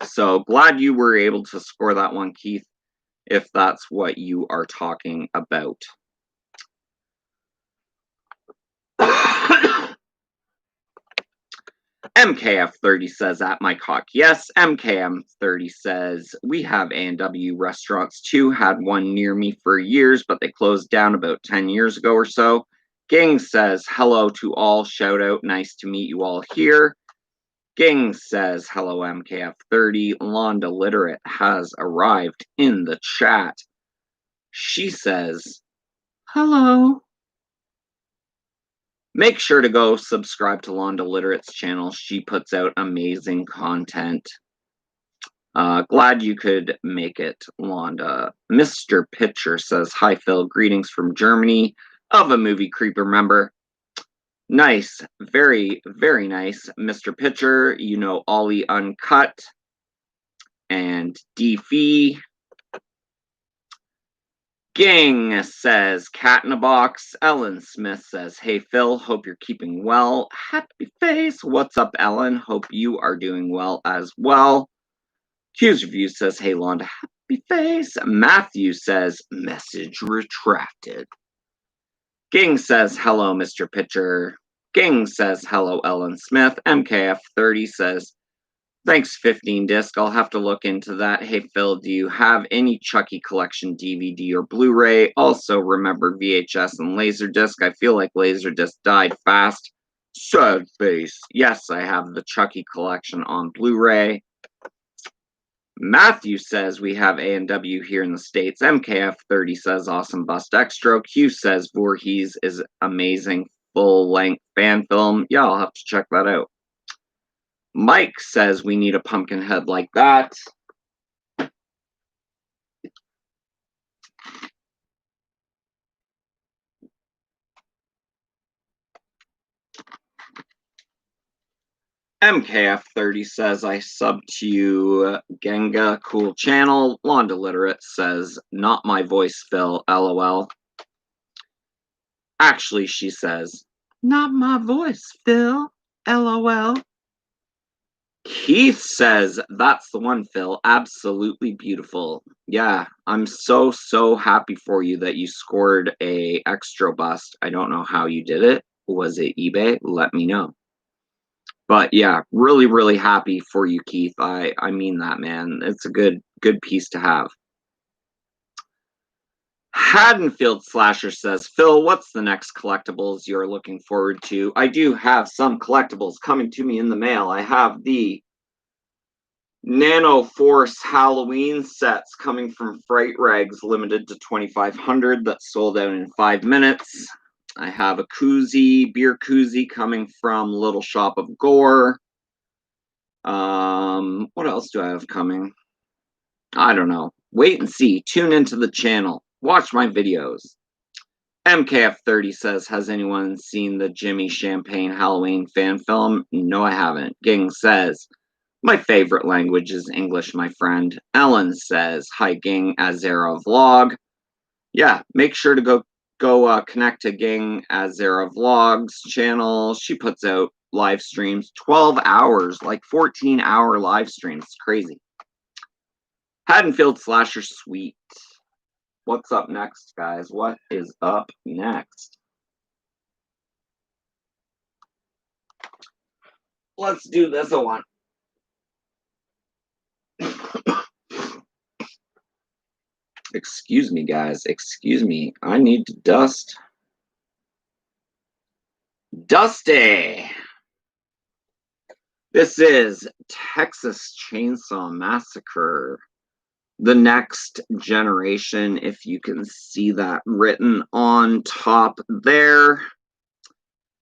So glad you were able to score that one, Keith, if that's what you are talking about. MKF30 says at my cock. Yes, MKM30 says we have A&W restaurants too. Had one near me for years, but they closed down about 10 years ago or so. Ging says hello to all. Shout out. Nice to meet you all here. Ging says hello, MKF30. Londa Literate has arrived in the chat. She says hello. Make sure to go subscribe to Londa Literate's channel. She puts out amazing content. Glad you could make it, Londa. Mr. Pitcher says, hi, Phil. Greetings from Germany of a movie creeper member. Nice. Very, very nice. Mr. Pitcher, you know Ollie Uncut and D-Fee. Ging says, cat in a box. Ellen Smith says, hey, Phil, hope you're keeping well. Happy face. What's up, Ellen? Hope you are doing well as well. Q's Review says, hey, Londa, happy face. Matthew says, message retracted. Ging says, hello, Mr. Pitcher. Ging says, hello, Ellen Smith. MKF30 says, thanks, 15 disc. I'll have to look into that. Hey, Phil, do you have any Chucky collection DVD or Blu-ray? Also, remember VHS and Laserdisc. I feel like Laserdisc died fast. Sad face. Yes, I have the Chucky collection on Blu-ray. Matthew says we have A&W here in the States. MKF30 says awesome bust extra. Q says Voorhees is amazing full-length fan film. Yeah, I'll have to check that out. Mike says we need a pumpkin head like that. MKF30 says I sub to you, Genga, cool channel. Londa Literate says not my voice, Phil, LOL. Actually, she says not my voice, Phil, LOL. Keith says that's the one, Phil. Absolutely beautiful. Yeah, I'm so happy for you that you scored a extra bust. I don't know how you did it. Was it eBay? Let me know. But yeah, really happy for you, Keith. I mean that, man. It's a good piece to have. Haddonfield Slasher says, Phil, what's the next collectibles you're looking forward to? I do have some collectibles coming to me in the mail. I have the Nano Force Halloween sets coming from Fright Rags, limited to 2,500, that sold out in 5 minutes. I have a koozie, beer koozie, coming from Little Shop of Gore. What else do I have coming? I don't know. Wait and see. Tune into the channel. Watch my videos. MKF30 says, has anyone seen the Jimmy Champagne Halloween fan film? No, I haven't. Ging says, my favorite language is English, my friend. Ellen says, hi, Ging Azera Vlog. Yeah, make sure to go connect to Ging Azera Vlogs channel. She puts out live streams, 12 hours, like 14-hour live streams. It's crazy. Haddonfield Slasher Sweet. What's up next, guys? What is up next? Let's do this one. Excuse me, guys. Excuse me. I need to dust. Dusty! This is Texas Chainsaw Massacre. The Next Generation, if you can see that written on top there.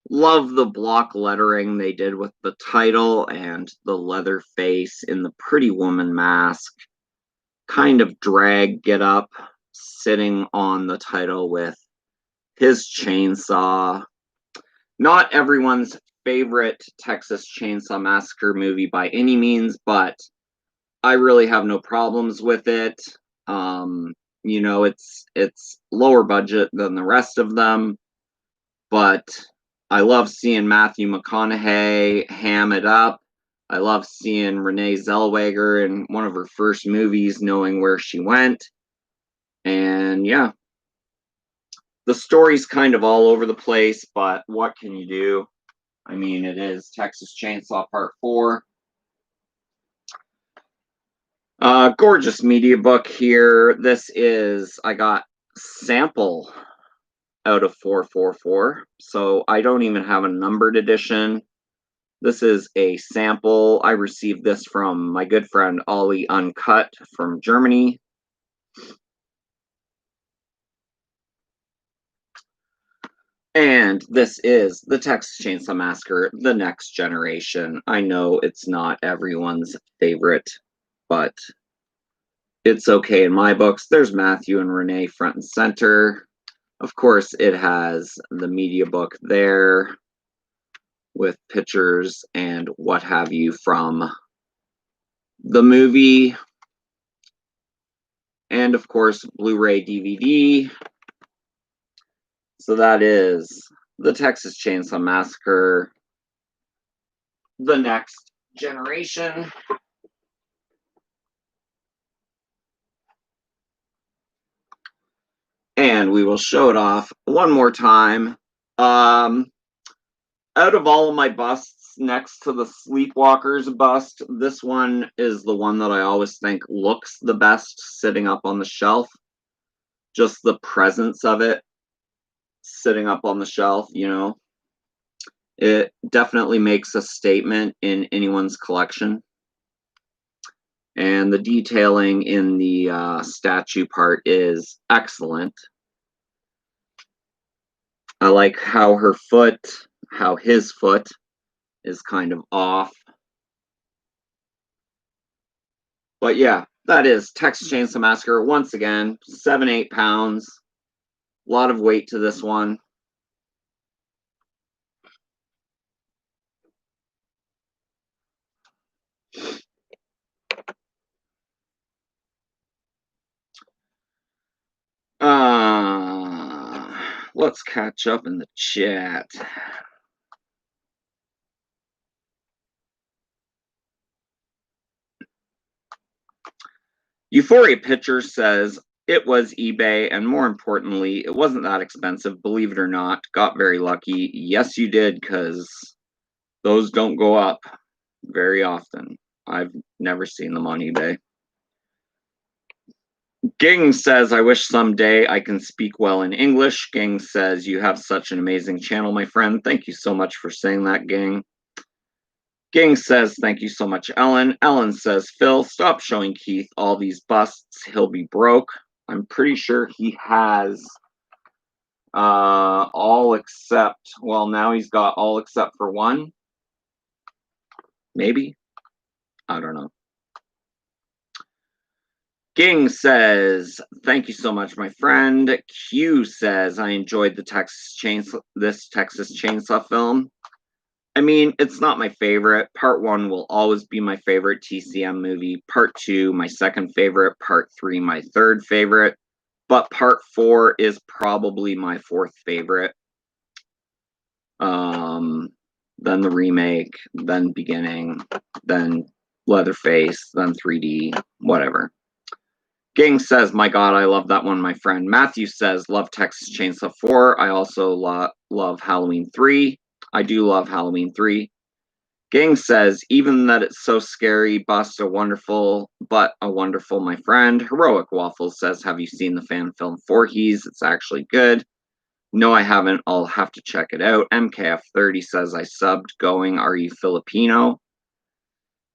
Love the block lettering they did with the title and the leather face in the Pretty Woman mask. Kind of drag get up, sitting on the title with his chainsaw. Not everyone's favorite Texas Chainsaw Massacre movie by any means, but I really have no problems with it. It's lower budget than the rest of them, but I love seeing Matthew McConaughey ham it up. I love seeing Renee Zellweger in one of her first movies, knowing where she went. And yeah, the story's kind of all over the place, but what can you do? I mean, it is Texas Chainsaw Part 4. Gorgeous media book here. I got sample out of 444, so I don't even have a numbered edition. This is a sample. I received this from my good friend Ollie Uncut from Germany. And this is the Texas Chainsaw Massacre, The Next Generation. I know it's not everyone's favorite, but it's okay in my books. There's Matthew and Renee front and center. Of course, it has the media book there with pictures and what have you from the movie. And of course, Blu-ray DVD. So that is the Texas Chainsaw Massacre, The Next Generation. And we will show it off one more time. Out of all of my busts, next to the Sleepwalkers bust, this one is the one that I always think looks the best sitting up on the shelf. Just the presence of it sitting up on the shelf, it definitely makes a statement in anyone's collection. And the detailing in the statue part is excellent. I like how his foot is kind of off. But yeah, that is Texas Chainsaw Massacre. Once again, 7-8 pounds. A lot of weight to this one. Let's catch up in the chat. Euphoria Pictures says it was eBay, and more importantly, it wasn't that expensive, believe it or not. Got very lucky. Yes, you did, because those don't go up very often. I've never seen them on eBay. Ging says, I wish someday I can speak well in English. Ging says, you have such an amazing channel, my friend. Thank you so much for saying that, Ging. Ging says, thank you so much, Ellen. Ellen says, Phil, stop showing Keith all these busts. He'll be broke. I'm pretty sure he has all except, well, now he's got all except for one. Maybe. I don't know. Ging says, thank you so much, my friend. Q says, I enjoyed this Texas Chainsaw film. I mean, it's not my favorite. Part 1 will always be my favorite TCM movie. Part 2, my second favorite. Part 3, my third favorite. But Part 4 is probably my fourth favorite. Then the remake, then Beginning, then Leatherface, then 3D, whatever. Gang says, my God, I love that one, my friend. Matthew says, love Texas Chainsaw 4. I also love Halloween 3. I do love Halloween 3. Gang says, even that it's so scary, bust a wonderful, my friend. Heroic Waffles says, have you seen the fan film Voorhees? It's actually good. No, I haven't. I'll have to check it out. MKF30 says, I subbed going. Are you Filipino?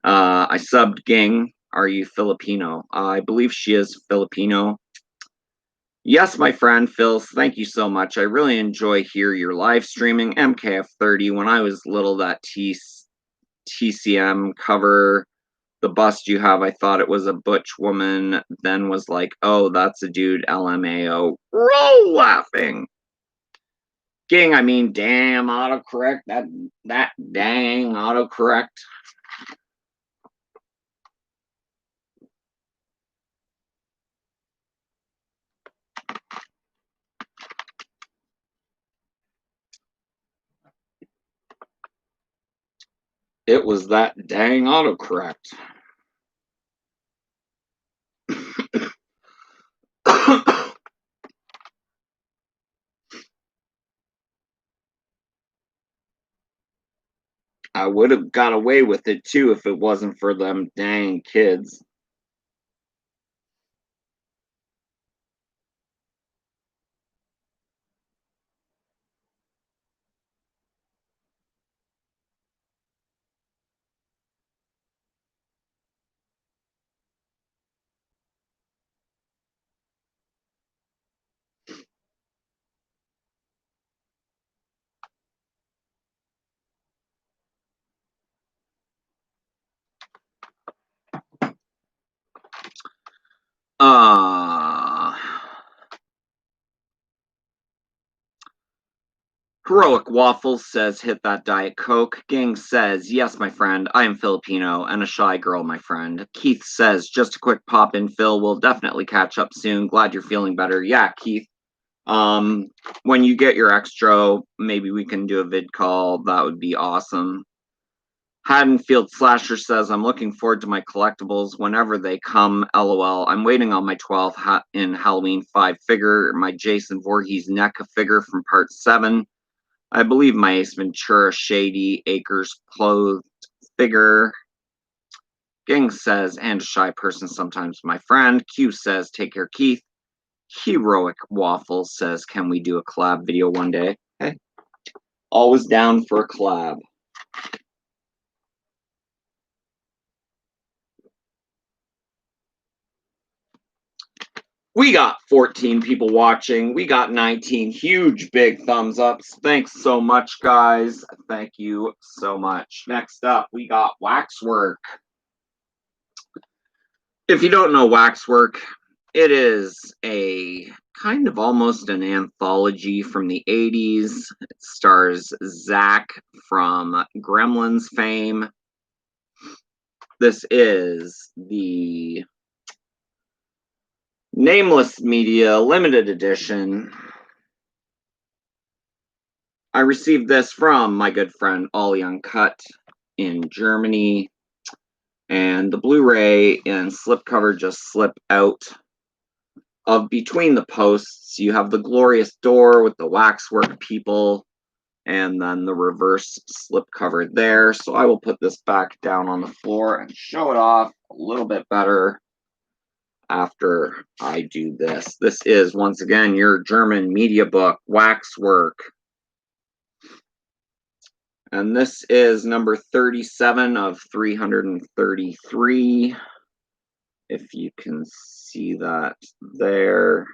I subbed Ging. Are you Filipino? I believe she is Filipino. Yes, my friend Phil, thank you so much. I really enjoy your live streaming. MKF30, when I was little, that TCM cover, the bust you have, I thought it was a butch woman, then was like, oh, that's a dude, LMAO. Roll laughing. Gang, I mean, damn autocorrect. That dang autocorrect. It was that dang autocorrect. I would have got away with it too if it wasn't for them dang kids. Uh Heroic Waffles says, hit that Diet Coke. Gang says, yes, my friend, I am Filipino and a shy girl, my friend. Keith says, just a quick pop in, Phil. We'll definitely catch up soon. Glad you're feeling better. Yeah, Keith. When you get your extra, maybe we can do a vid call. That would be awesome. Haddonfield Slasher says, I'm looking forward to my collectibles whenever they come. LOL. I'm waiting on my 12th in Halloween 5 figure, my Jason Voorhees NECA figure from part 7. I believe my Ace Ventura Shady Acres clothed figure. Gang says, and a shy person sometimes, my friend. Q says, take care, Keith. Heroic Waffles says, can we do a collab video one day? Okay. Always down for a collab. We got 14 people watching. We got 19 huge big thumbs ups. Thanks so much, guys. Thank you so much. Next up, we got Waxwork. If you don't know Waxwork, it is a kind of almost an anthology from the 80s. It stars Zach from Gremlins fame. This is the Nameless Media limited edition. I received this from my good friend Ollie Uncut in Germany, and the Blu-ray and slipcover just slip out of between the posts. You have the glorious door with the Waxwork people, and then the reverse slipcover there. So I will put this back down on the floor and show it off a little bit better after I do this. This is, once again, your German media book, Waxwork. And this is number 37 of 333. If you can see that there.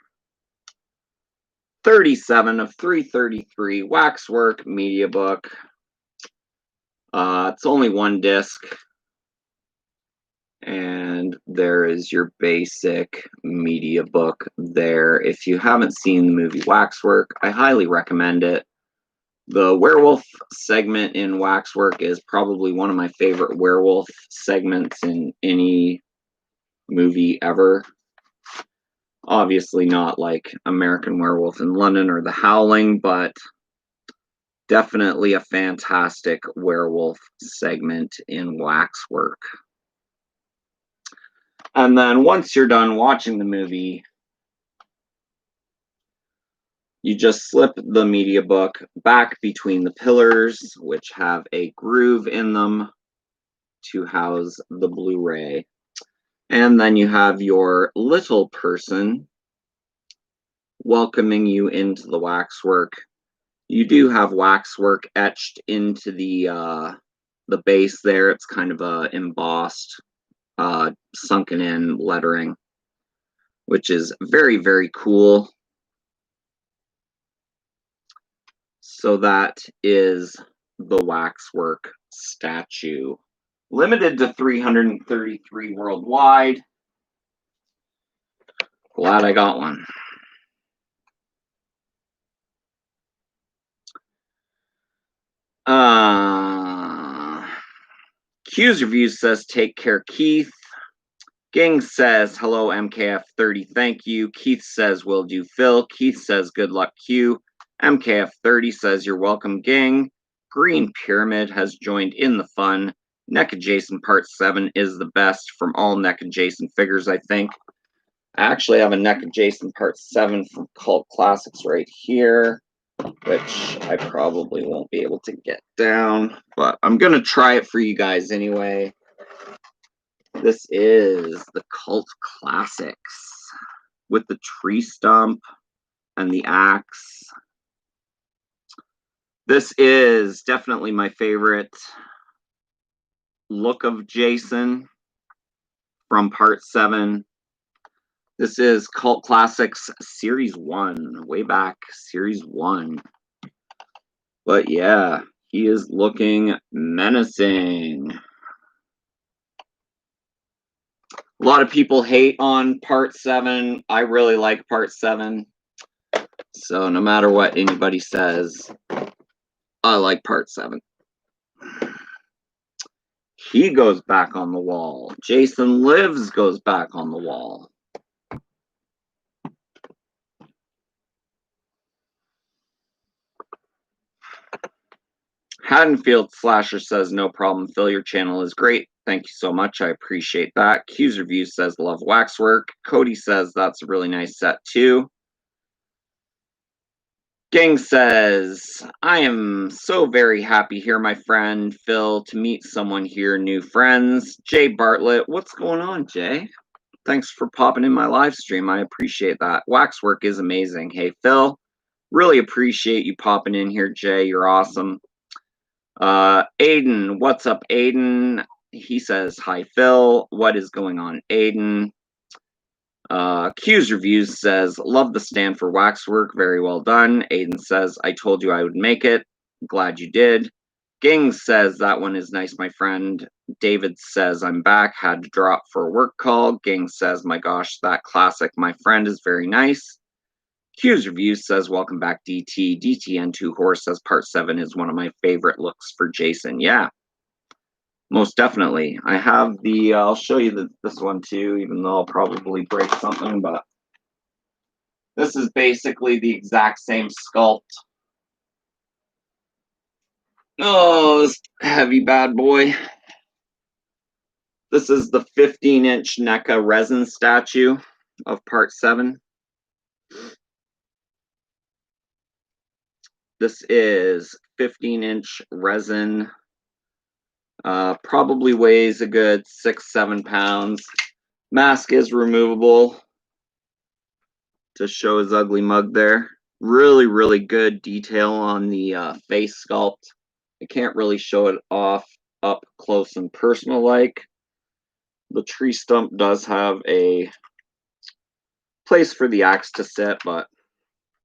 37 of 333, Waxwork media book. It's only one disc. And there is your basic media book there. If you haven't seen the movie Waxwork, I highly recommend it. The werewolf segment in Waxwork is probably one of my favorite werewolf segments in any movie ever. Obviously not like American Werewolf in London or The Howling, but definitely a fantastic werewolf segment in Waxwork. And then once you're done watching the movie, you just slip the media book back between the pillars, which have a groove in them to house the Blu-ray. And then you have your little person welcoming you into the Waxwork. You do have Waxwork etched into the base there. It's kind of a embossed, sunken in lettering, which is very, very cool. So that is the Waxwork statue. Limited to 333 worldwide. Glad I got one. Q's Reviews says, take care, Keith. Ging says, hello, MKF30, thank you. Keith says, will do, Phil. Keith says, good luck, Q. MKF30 says, you're welcome, Ging. Green Pyramid has joined in the fun. Neck Adjacent Part 7 is the best from all Neck Adjacent figures, I think. I actually have a Neck Adjacent Part 7 from Cult Classics right here, which I probably won't be able to get down, but I'm going to try it for you guys anyway. This is the Cult Classics with the tree stump and the axe. This is definitely my favorite look of Jason from Part 7. This is Cult Classics Series 1, way back, Series 1. But yeah, he is looking menacing. A lot of people hate on Part 7. I really like Part 7. So no matter what anybody says, I like Part 7. He goes back on the wall. Jason Lives goes back on the wall. Haddonfield Slasher says, no problem, Phil, your channel is great. Thank you so much. I appreciate that. Q's Review says, love waxwork. Cody says, that's a really nice set too. Gang says, I am so very happy here, my friend Phil, to meet someone here, new friends. Jay Bartlett, what's going on, Jay? Thanks for popping in my live stream. I appreciate that. Waxwork is amazing. Hey, Phil, really appreciate you popping in here, Jay. You're awesome. Aiden, what's up, Aiden? He says, hi, Phil. What is going on, Aiden? Q's Reviews says, love the stand for waxwork. Very well done. Aiden says, I told you I would make it. Glad you did. Ging says, that one is nice, my friend. David says, I'm back. Had to drop for a work call. Ging says, my gosh, that classic, my friend, is very nice. Q's Reviews says, welcome back, DT. DTN2 Horse says, Part 7 is one of my favorite looks for Jason. Yeah, most definitely. I have the, I'll show you this one too, even though I'll probably break something, but this is basically the exact same sculpt. Oh, this heavy bad boy. This is the 15-inch NECA resin statue of Part 7. This is 15-inch resin. Probably weighs a good 6-7 pounds. Mask is removable to show his ugly mug there. Really, really good detail on the face sculpt. I can't really show it off up close and personal like. The tree stump does have a place for the axe to sit, but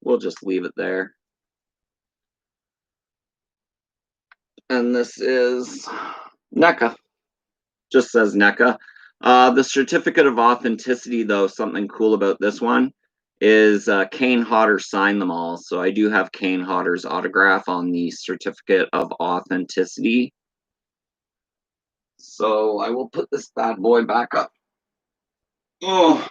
we'll just leave it there. And this is NECA. Just says NECA. The certificate of authenticity, though, something cool about this one is Kane Hodder signed them all. So I do have Kane Hodder's autograph on the certificate of authenticity. So I will put this bad boy back up. Oh.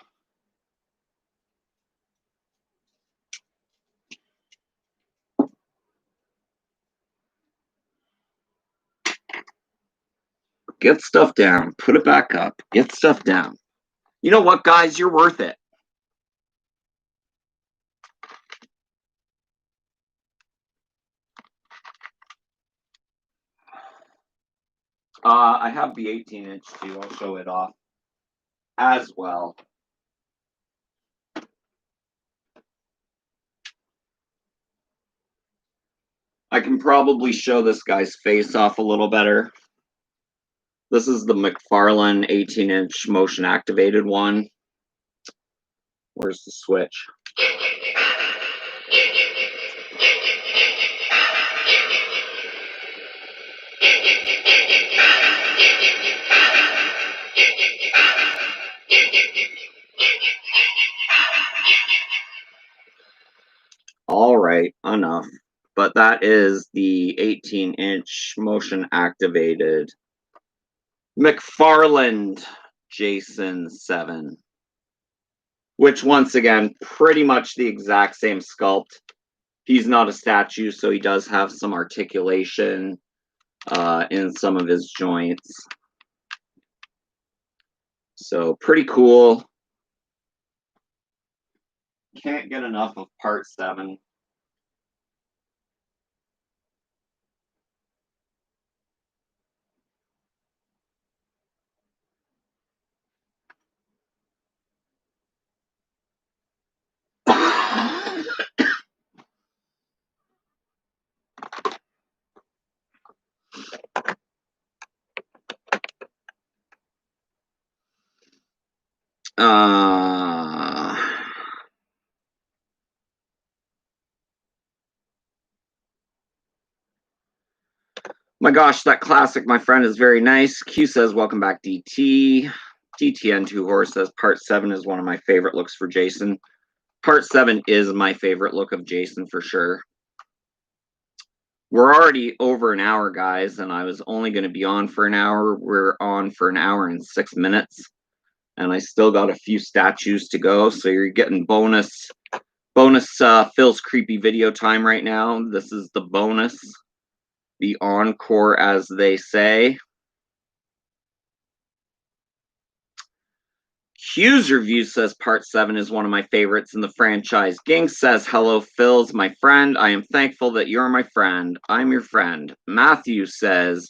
Get stuff down. Put it back up. Get stuff down. You know what, guys? You're worth it. I have the 18-inch too. I'll show it off as well. I can probably show this guy's face off a little better. This is the McFarlane 18-inch motion activated one. Where's the switch? All right, enough. but that is the 18-inch motion activated McFarland Jason 7, which once again, pretty much the exact same sculpt. He's not a statue, so he does have some articulation in some of his joints. So pretty cool. Can't get enough of part 7. My gosh, that classic, my friend, is very nice. Q says, welcome back, DT. DTN2 Horse says, part 7 is one of my favorite looks for Jason. Part 7 is my favorite look of Jason for sure. We're already over an hour, guys, and I was only going to be on for an hour. We're on for an hour and 6 minutes, and I still got a few statues to go, so you're getting bonus Phil's creepy video time right now. This is the bonus. The encore, as they say. Q's review says part 7 is one of my favorites in the franchise. Ging says, hello, Phil's my friend. I am thankful that you're my friend. I'm your friend. Matthew says,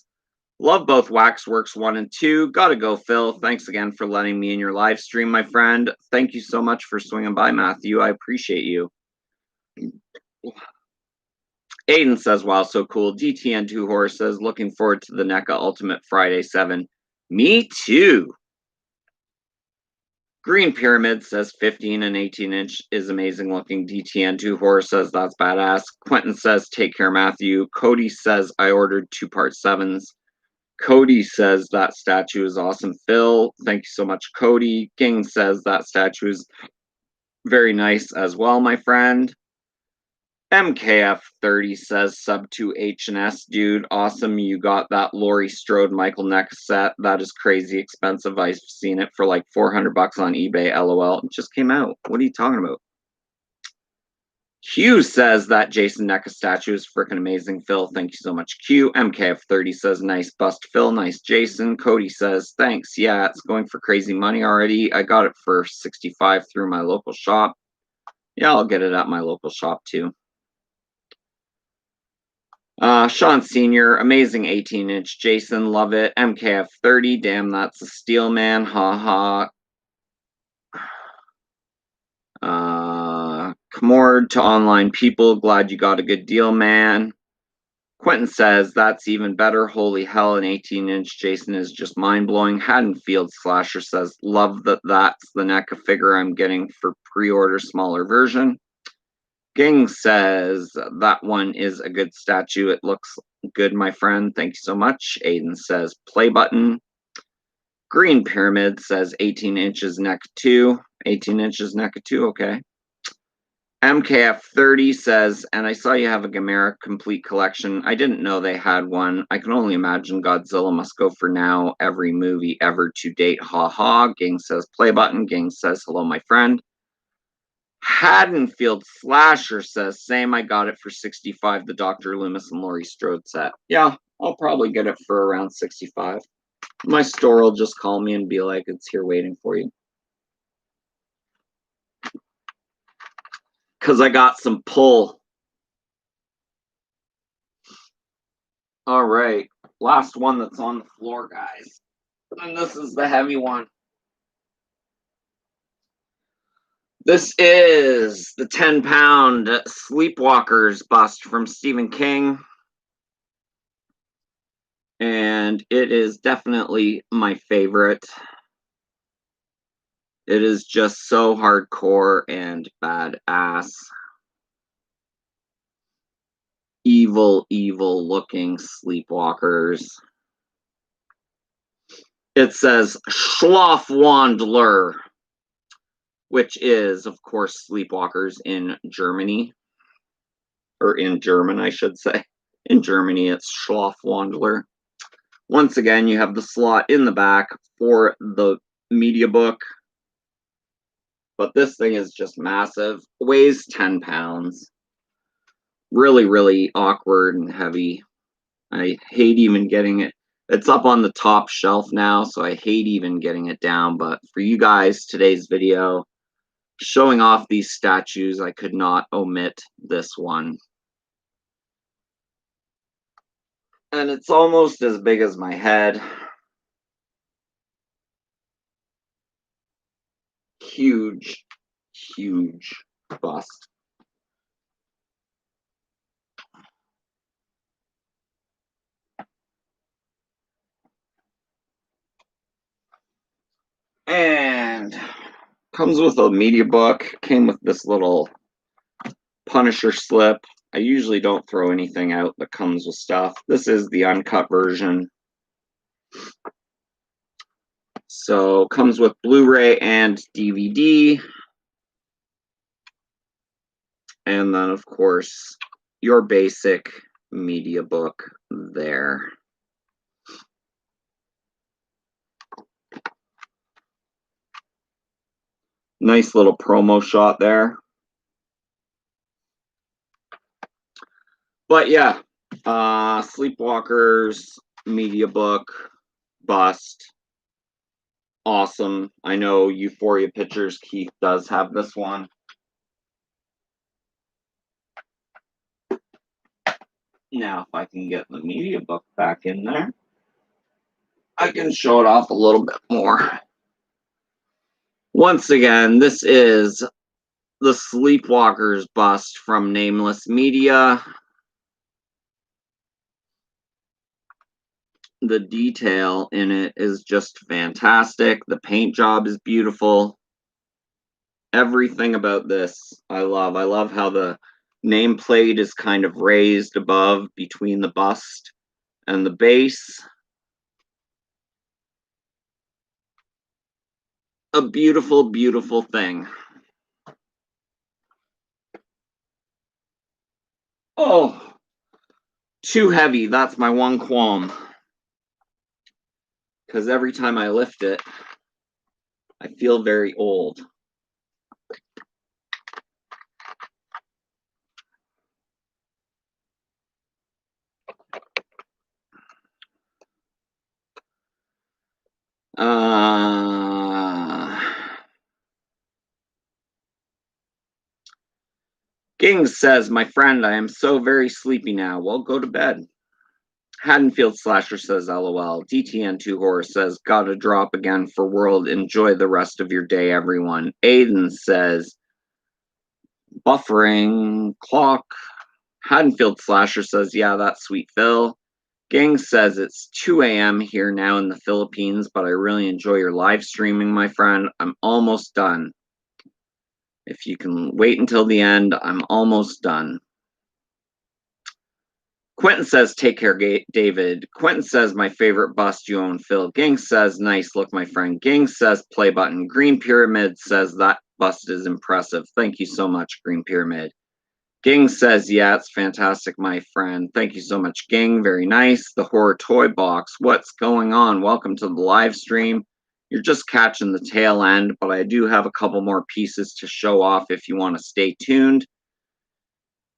love both Waxworks 1 and 2. Gotta go, Phil. Thanks again for letting me in your live stream, my friend. Thank you so much for swinging by, Matthew. I appreciate you. Aiden says, wow, so cool. DTN2 Horse says, looking forward to the NECA Ultimate Friday 7. Me too. Green Pyramid says 15 and 18-inch is amazing looking. DTN2 Horse says, that's badass. Quentin says, take care, Matthew. Cody says, I ordered 2 part 7s. Cody says, that statue is awesome, Phil. Thank you so much, Cody. King says, that statue is very nice as well, my friend. MKF30 says, sub to H&S, dude. Awesome. You got that Laurie Strode Michael Neck set. That is crazy expensive. I've seen it for like $400 on eBay. LOL. It just came out. What are you talking about? Q says that Jason NECA statue is freaking amazing, Phil. Thank you so much, Q. MKF30 says, nice bust, Phil. Nice, Jason. Cody says, thanks. Yeah, it's going for crazy money already. I got it for $65 through my local shop. Yeah, I'll get it at my local shop too. Sean Sr., amazing 18-inch. Jason, love it. MKF30, damn, that's a steal, man. Ha ha. Comord to online people, glad you got a good deal, man. Quentin says, that's even better. Holy hell, an 18-inch Jason is just mind-blowing. Haddonfield Slasher says, love that that's the NECA figure I'm getting for pre-order smaller version. Ging says, that one is a good statue. It looks good, my friend. Thank you so much. Aiden says, play button. Green Pyramid says, 18 inches NECA 2. 18 inches NECA 2, okay. MKF30 says, and I saw you have a Gamera complete collection. I didn't know they had one. I can only imagine Godzilla must go for now. Every movie ever to date. Ha ha. Ging says, play button. Ging says, hello, my friend. Haddonfield Slasher says, same, I got it for $65, the Dr. Loomis and Laurie Strode set. Yeah, I'll probably get it for around $65. My store will just call me and be like, it's here waiting for you. Because I got some pull. All right, last one that's on the floor, guys. And this is the heavy one. This is the 10-pound Sleepwalkers bust from Stephen King. And it is definitely my favorite. It is just so hardcore and badass. Evil, evil looking Sleepwalkers. It says Schlafwandler, which is, of course, Sleepwalkers in Germany. or in German, I should say. In Germany, it's Schlafwandler. Once again, you have the slot in the back for the media book, but this thing is just massive. Weighs 10 pounds. Really, really awkward and heavy. I hate even getting it. It's up on the top shelf now, so I hate even getting it down. But for you guys, today's video, showing off these statues, I could not omit this one. And it's almost as big as my head. Huge, huge bust. And comes with a media book. Came with this little Punisher slip. I usually don't throw anything out that comes with stuff. This is the uncut version. So comes with Blu-ray and DVD. And then, of course, your basic media book there. Nice little promo shot there. But yeah, Sleepwalkers media book bust. Awesome. I know Euphoria Pictures, Keith does have this one. Now, if I can get the media book back in there, I can show it off a little bit more. Once again, this is the Sleepwalkers bust from Nameless Media. The detail in it is just fantastic. The paint job is beautiful. Everything about this I love. I love how the nameplate is kind of raised above between the bust and the base. A beautiful, beautiful thing. Oh, too heavy. That's my one qualm. Because every time I lift it, I feel very old. Gings says, my friend, I am so very sleepy now. Well, go to bed. Haddonfield Slasher says, LOL. DTN2 Horror says, gotta drop again for World. Enjoy the rest of your day, everyone. Aiden says, buffering clock. Haddonfield Slasher says, yeah, that's sweet Phil. Gang says it's 2 a.m. here now in the Philippines, but I really enjoy your live streaming, my friend. I'm almost done. If you can wait until the end, I'm almost done. Quentin says, take care, David. Quentin says, my favorite bust you own, Phil. Gang says, nice look, my friend. Gang says, play button. Green Pyramid says, that bust is impressive. Thank you so much, Green Pyramid. Ging says, yeah, it's fantastic, my friend. Thank you so much, Ging. Very nice. The Horror Toy Box. What's going on? Welcome to the live stream. You're just catching the tail end, but I do have a couple more pieces to show off if you want to stay tuned.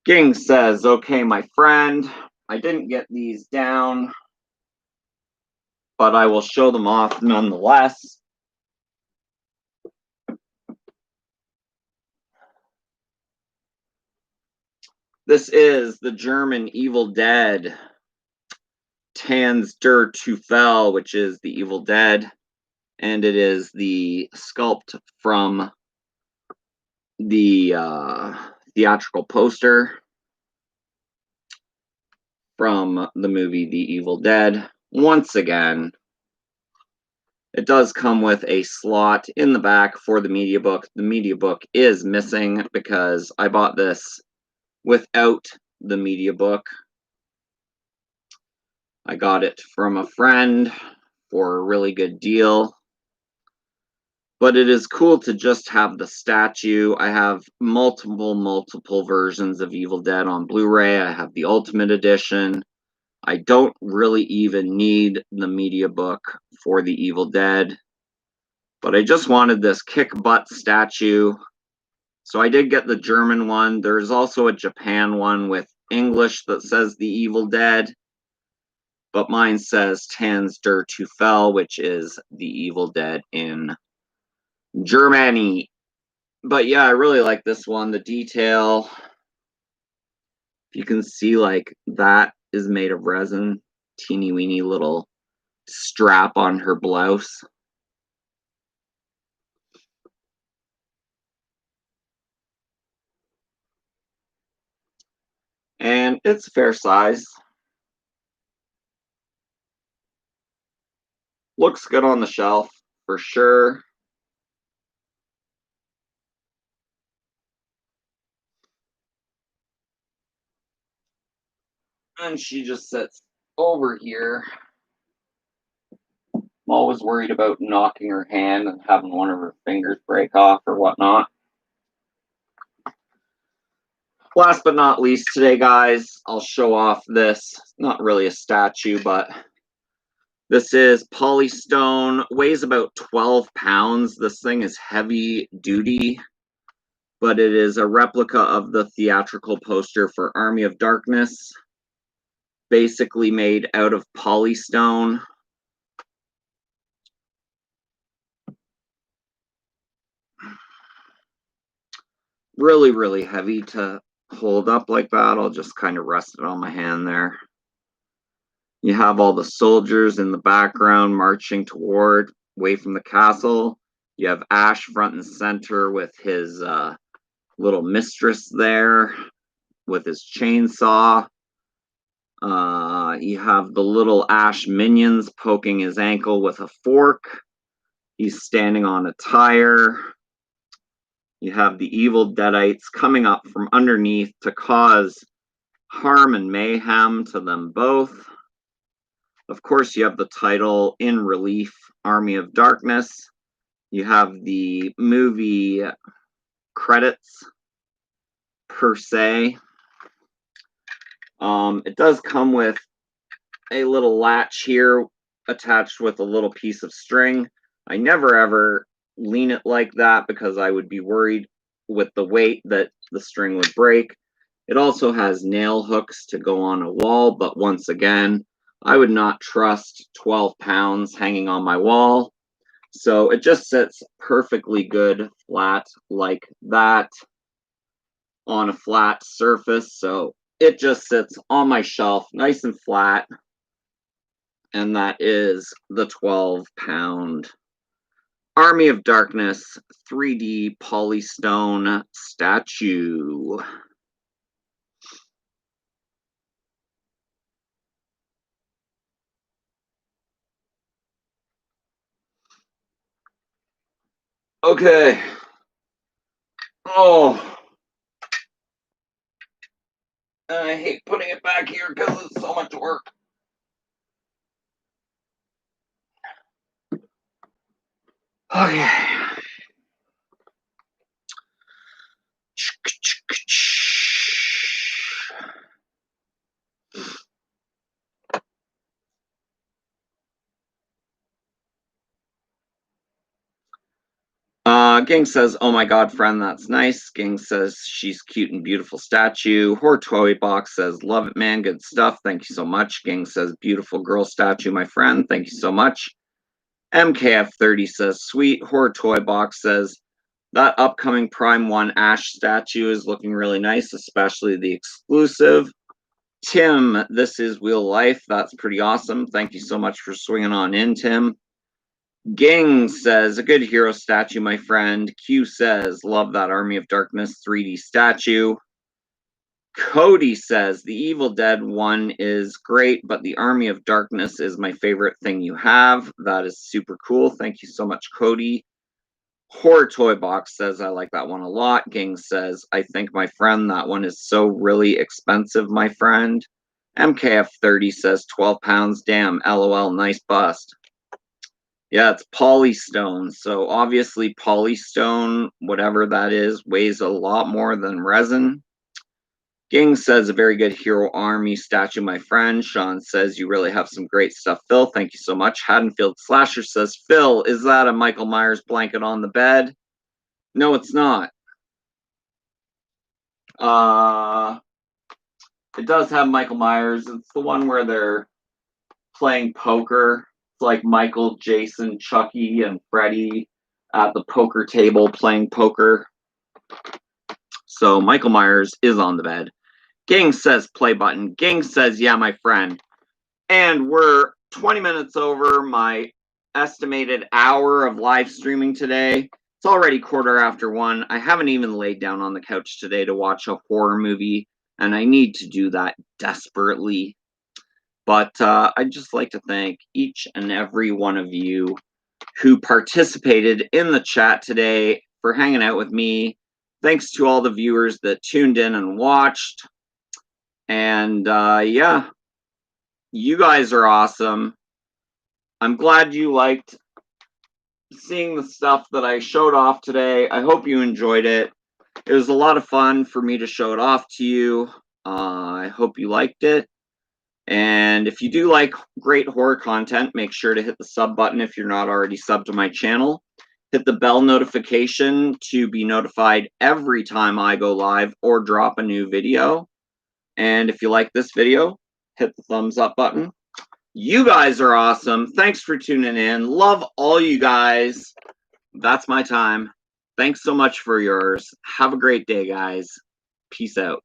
Ging says, okay, my friend, I didn't get these down, but I will show them off nonetheless. This is the German Evil Dead Tans der Teufel, which is the Evil Dead, and it is the sculpt from the theatrical poster from the movie The Evil Dead. Once again, it does come with a slot in the back for the media book. The media book is missing because I bought this without the media book. I got it from a friend for a really good deal. But it is cool to just have the statue. I have multiple versions of Evil Dead on Blu-ray. I have the Ultimate Edition. I don't really even need the media book for the Evil Dead, but I just wanted this kick butt statue. So I did get the German one. There's also a Japan one with English that says the Evil Dead, but mine says Tanz der Teufel, which is the Evil Dead in Germany. But yeah, I really like this one. The detail, you can see like that is made of resin. Teeny weeny little strap on her blouse. And it's fair size. Looks good on the shelf for sure. And she just sits over here. I'm always worried about knocking her hand and having one of her fingers break off or whatnot. Last but not least today, guys, I'll show off this. Not really a statue, but this is polystone, weighs about 12 pounds. This thing is heavy duty, but it is a replica of the theatrical poster for Army of Darkness, basically made out of polystone. Really, really heavy to hold up like that. I'll just kind of rest it on my hand there. You have all the soldiers in the background marching toward, away from the castle. You have Ash front and center with his little mistress there with his chainsaw. You have the little Ash minions poking his ankle with a fork. He's standing on a tire. You have the evil Deadites coming up from underneath to cause harm and mayhem to them both. Of course, you have the title in relief, Army of Darkness. You have the movie credits per se. It does come with a little latch here attached with a little piece of string. I never ever lean it like that because I would be worried with the weight that the string would break. It also has nail hooks to go on a wall, but once again, I would not trust 12 pounds hanging on my wall. So it just sits perfectly good flat like that on a flat surface. So it just sits on my shelf nice and flat. And that is the 12-pound Army of Darkness 3D polystone statue. Okay. Oh. I hate putting it back here because it's so much work. Okay. Ging says, "Oh my God, friend, that's nice." Ging says, "She's cute and beautiful statue." Horror Toy Box says, "Love it, man. Good stuff. Thank you so much." Ging says, "Beautiful girl statue, my friend. Thank you so much." MKF30 says, "Sweet." Horror Toy Box says, "That upcoming Prime 1 Ash statue is looking really nice, especially the exclusive." Tim, "This is real life." That's pretty awesome. Thank you so much for swinging on in, Tim. Ging says, "A good hero statue, my friend." Q says, "Love that Army of Darkness 3D statue." Cody says, "The Evil Dead one is great, but the Army of Darkness is my favorite thing you have." That is super cool. Thank you so much, Cody. Horror Toy Box says, "I like that one a lot." Ging says, "I think, my friend, that one is so really expensive, my friend." MKF30 says, 12 pounds. Damn, LOL, nice bust. Yeah, it's polystone. So obviously polystone, whatever that is, weighs a lot more than resin. Ging says a very good Hero Army statue, my friend. Sean says you really have some great stuff, Phil. Thank you so much. Haddonfield Slasher says, Phil, is that a Michael Myers blanket on the bed? No, it's not. It does have Michael Myers. It's the one where they're playing poker. It's like Michael, Jason, Chucky, and Freddy at the poker table playing poker. So Michael Myers is on the bed. Gang says play button. Gang says, yeah, my friend. And we're 20 minutes over my estimated hour of live streaming today. It's already 1:15. I haven't even laid down on the couch today to watch a horror movie, and I need to do that desperately. But I'd just like to thank each and every one of you who participated in the chat today for hanging out with me. Thanks to all the viewers that tuned in and watched. And yeah, you guys are awesome. I'm glad you liked seeing the stuff that I showed off today. I hope you enjoyed it. It was a lot of fun for me to show it off to you. I hope you liked it. And if you do like great horror content, make sure to hit the sub button if you're not already subbed to my channel. Hit the bell notification to be notified every time I go live or drop a new video. And if you like this video, hit the thumbs up button. You guys are awesome. Thanks for tuning in. Love all you guys. That's my time. Thanks so much for yours. Have a great day, guys. Peace out.